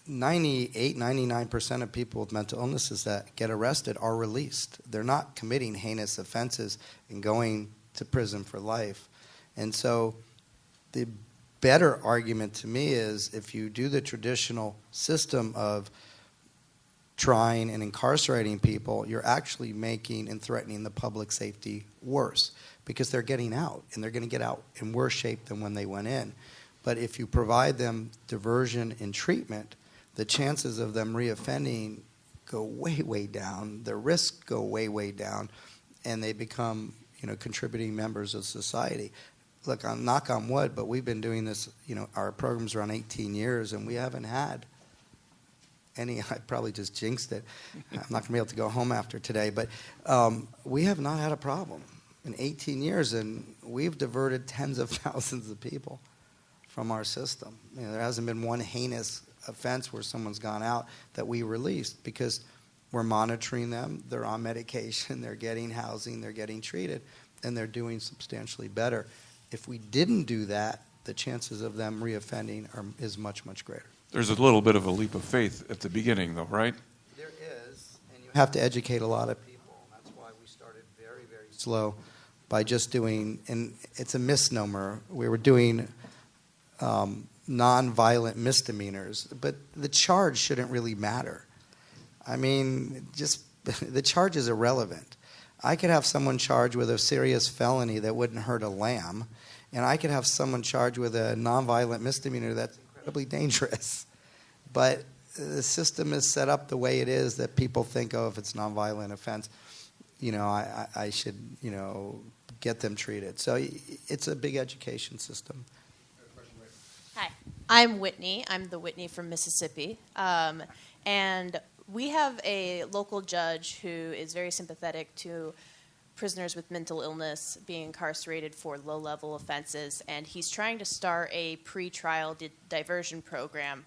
99% of people with mental illnesses that get arrested are released. They're not committing heinous offenses and going to prison for life. And so the better argument to me is if you do the traditional system of trying and incarcerating people, you're actually making and threatening the public safety worse, because they're getting out, and they're going to get out in worse shape than when they went in. But if you provide them diversion and treatment, the chances of them reoffending go way, way down. Their risks go way, way down, and they become, contributing members of society. Look, I'm knock on wood, but we've been doing this, our program's around 18 years, and we haven't had any. I probably just jinxed it. I'm not going to be able to go home after today, but we have not had a problem in 18 years, and we've diverted tens of thousands of people from our system. There hasn't been one heinous offense where someone's gone out that we released, because we're monitoring them, they're on medication, they're getting housing, they're getting treated, and they're doing substantially better. If we didn't do that, the chances of them reoffending is much, much greater. There's a little bit of a leap of faith at the beginning, though, right? There is, and you have to educate a lot of people. That's why we started very, very slow by just doing, and it's a misnomer, we were doing nonviolent misdemeanors, but the charge shouldn't really matter. I mean, just the charge is irrelevant. I could have someone charged with a serious felony that wouldn't hurt a lamb, and I could have someone charged with a nonviolent misdemeanor that's incredibly dangerous. But the system is set up the way it is that people think, oh, if it's nonviolent offense, I should, get them treated. So it's a big education system. Hi, I'm Whitney. I'm the Whitney from Mississippi. And we have a local judge who is very sympathetic to prisoners with mental illness being incarcerated for low-level offenses, and he's trying to start a pretrial diversion program,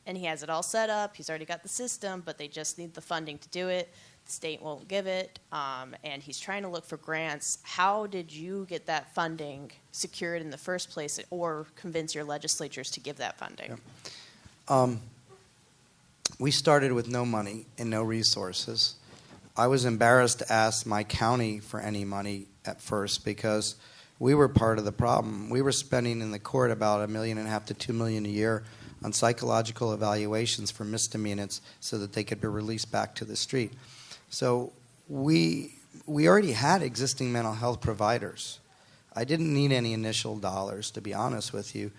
and he has it all set up. He's already got the system, but they just need the funding to do it. The state won't give it, and he's trying to look for grants. How did you get that funding secured in the first place, or convince your legislatures to give that funding? Yeah. We started with no money and no resources. I was embarrassed to ask my county for any money at first, because we were part of the problem. We were spending in the court about $1.5 million to $2 million a year on psychological evaluations for misdemeanors so that they could be released back to the street. So we already had existing mental health providers. I didn't need any initial dollars, to be honest with you.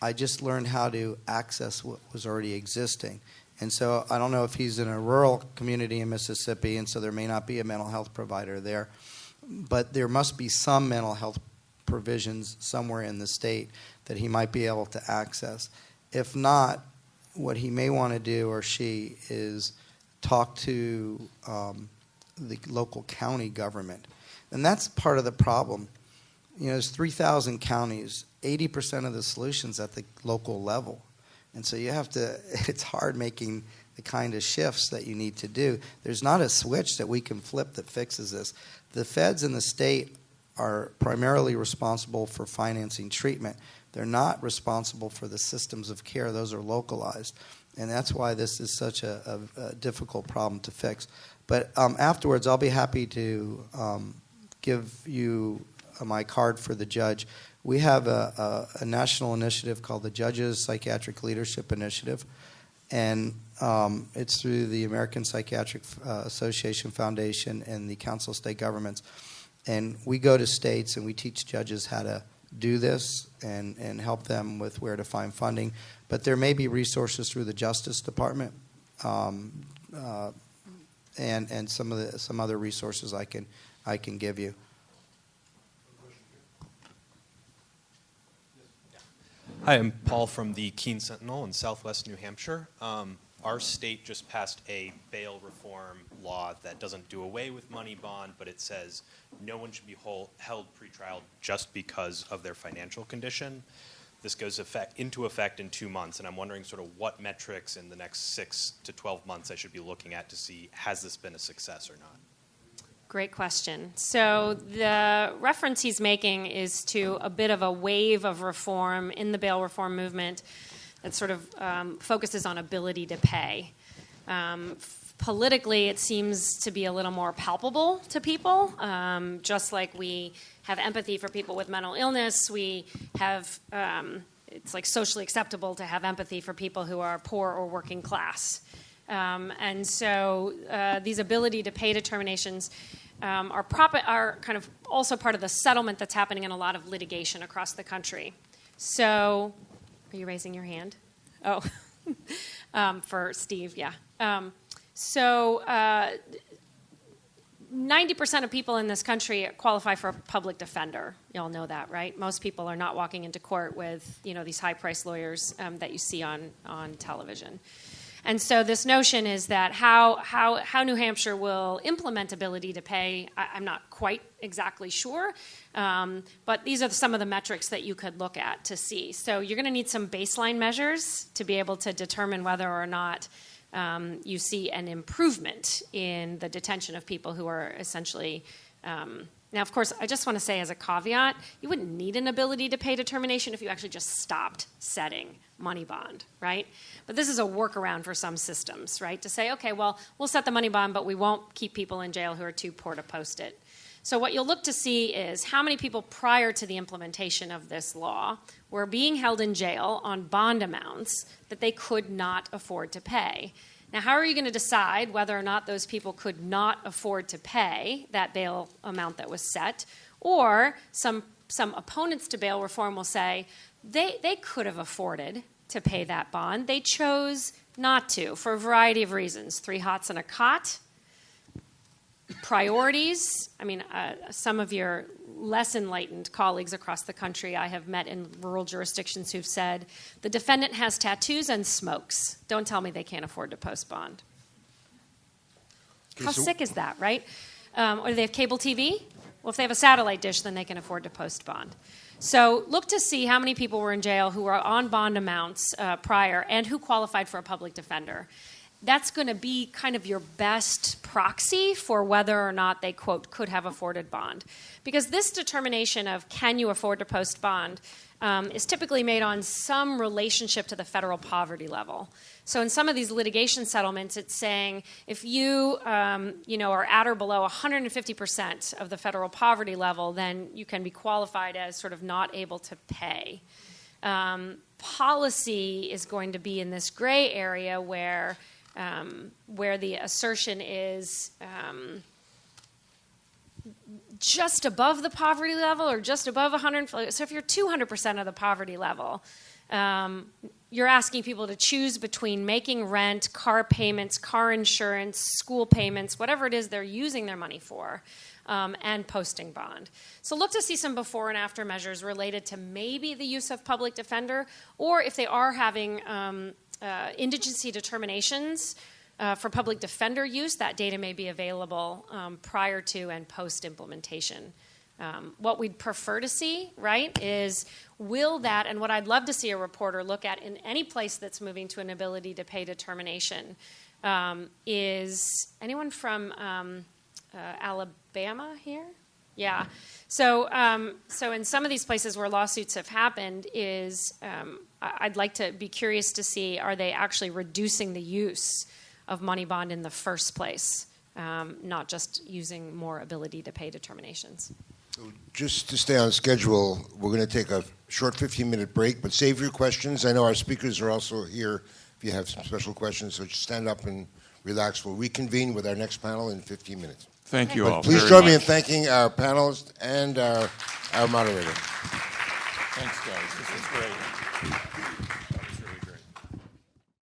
I just learned how to access what was already existing. And so I don't know if he's in a rural community in Mississippi, and so there may not be a mental health provider there, but there must be some mental health provisions somewhere in the state that he might be able to access. If not, what he may want to do, or she, is talk to the local county government. And that's part of the problem. There's 3,000 counties, 80% of the solutions at the local level. And so you have to, it's hard making the kind of shifts that you need to do. There's not a switch that we can flip that fixes this. The feds and the state are primarily responsible for financing treatment. They're not responsible for the systems of care. Those are localized. And that's why this is such a difficult problem to fix. But afterwards, I'll be happy to give you my card for the judge. We have a national initiative called the Judges Psychiatric Leadership Initiative, and it's through the American Psychiatric Association Foundation and the Council of State Governments. And we go to states and we teach judges how to do this and help them with where to find funding. But there may be resources through the Justice Department and some other resources I can give you. Hi, I'm Paul from the Keene Sentinel in Southwest New Hampshire. Our state just passed a bail reform law that doesn't do away with money bond, but it says no one should be held pretrial just because of their financial condition. This goes into effect in 2 months, and I'm wondering sort of what metrics in the next 6 to 12 months I should be looking at to see has this been a success or not. Great question. So the reference he's making is to a bit of a wave of reform in the bail reform movement that sort of focuses on ability to pay. Politically, it seems to be a little more palpable to people. Just like we have empathy for people with mental illness, we have, it's like socially acceptable to have empathy for people who are poor or working class. And so these ability to pay determinations are kind of also part of the settlement that's happening in a lot of litigation across the country. So, are you raising your hand? Oh, for Steve, yeah. 90% of people in this country qualify for a public defender. You all know that, right? Most people are not walking into court with, these high-priced lawyers that you see on television. And so this notion is that how New Hampshire will implement ability to pay, I'm not quite exactly sure, but these are some of the metrics that you could look at to see. So you're going to need some baseline measures to be able to determine whether or not you see an improvement in the detention of people who are essentially now, of course, I just want to say as a caveat, you wouldn't need an ability to pay determination if you actually just stopped setting money bond, right? But this is a workaround for some systems, right? To say, okay, well, we'll set the money bond, but we won't keep people in jail who are too poor to post it. So what you'll look to see is how many people prior to the implementation of this law were being held in jail on bond amounts that they could not afford to pay. Now, how are you going to decide whether or not those people could not afford to pay that bail amount that was set? Or some opponents to bail reform will say they could have afforded to pay that bond. They chose not to for a variety of reasons. 3 hots and a cot, priorities. I mean, some of your less enlightened colleagues across the country I have met in rural jurisdictions who've said, the defendant has tattoos and smokes. Don't tell me they can't afford to post bond. How sick is that, right? Or do they have cable TV? Well, if they have a satellite dish, then they can afford to post bond. So look to see how many people were in jail who were on bond amounts prior and who qualified for a public defender. That's going to be kind of your best proxy for whether or not they, quote, could have afforded bond. Because this determination of can you afford to post bond is typically made on some relationship to the federal poverty level. So in some of these litigation settlements, it's saying if you, are at or below 150% of the federal poverty level, then you can be qualified as sort of not able to pay. Policy is going to be in this gray area where the assertion is just above the poverty level or just above 100. So if you're 200% of the poverty level, you're asking people to choose between making rent, car payments, car insurance, school payments, whatever it is they're using their money for, and posting bond. So look to see some before and after measures related to maybe the use of public defender, or if they are having indigency determinations for public defender use, that data may be available prior to and post-implementation. What we'd prefer to see, right, is will that, and what I'd love to see a reporter look at in any place that's moving to an ability to pay determination, is anyone from Alabama here? Yeah. So in some of these places where lawsuits have happened is I'd like to be curious to see, are they actually reducing the use of money bond in the first place? not just using more ability to pay determinations. Just to stay on schedule, we're going to take a short 15-minute break, but save your questions. I know our speakers are also here if you have some special questions, so just stand up and relax. We'll reconvene with our next panel in 15 minutes. Thank you But all. please very join me in much. thanking our panelists and our moderator. Thanks, guys. This was great.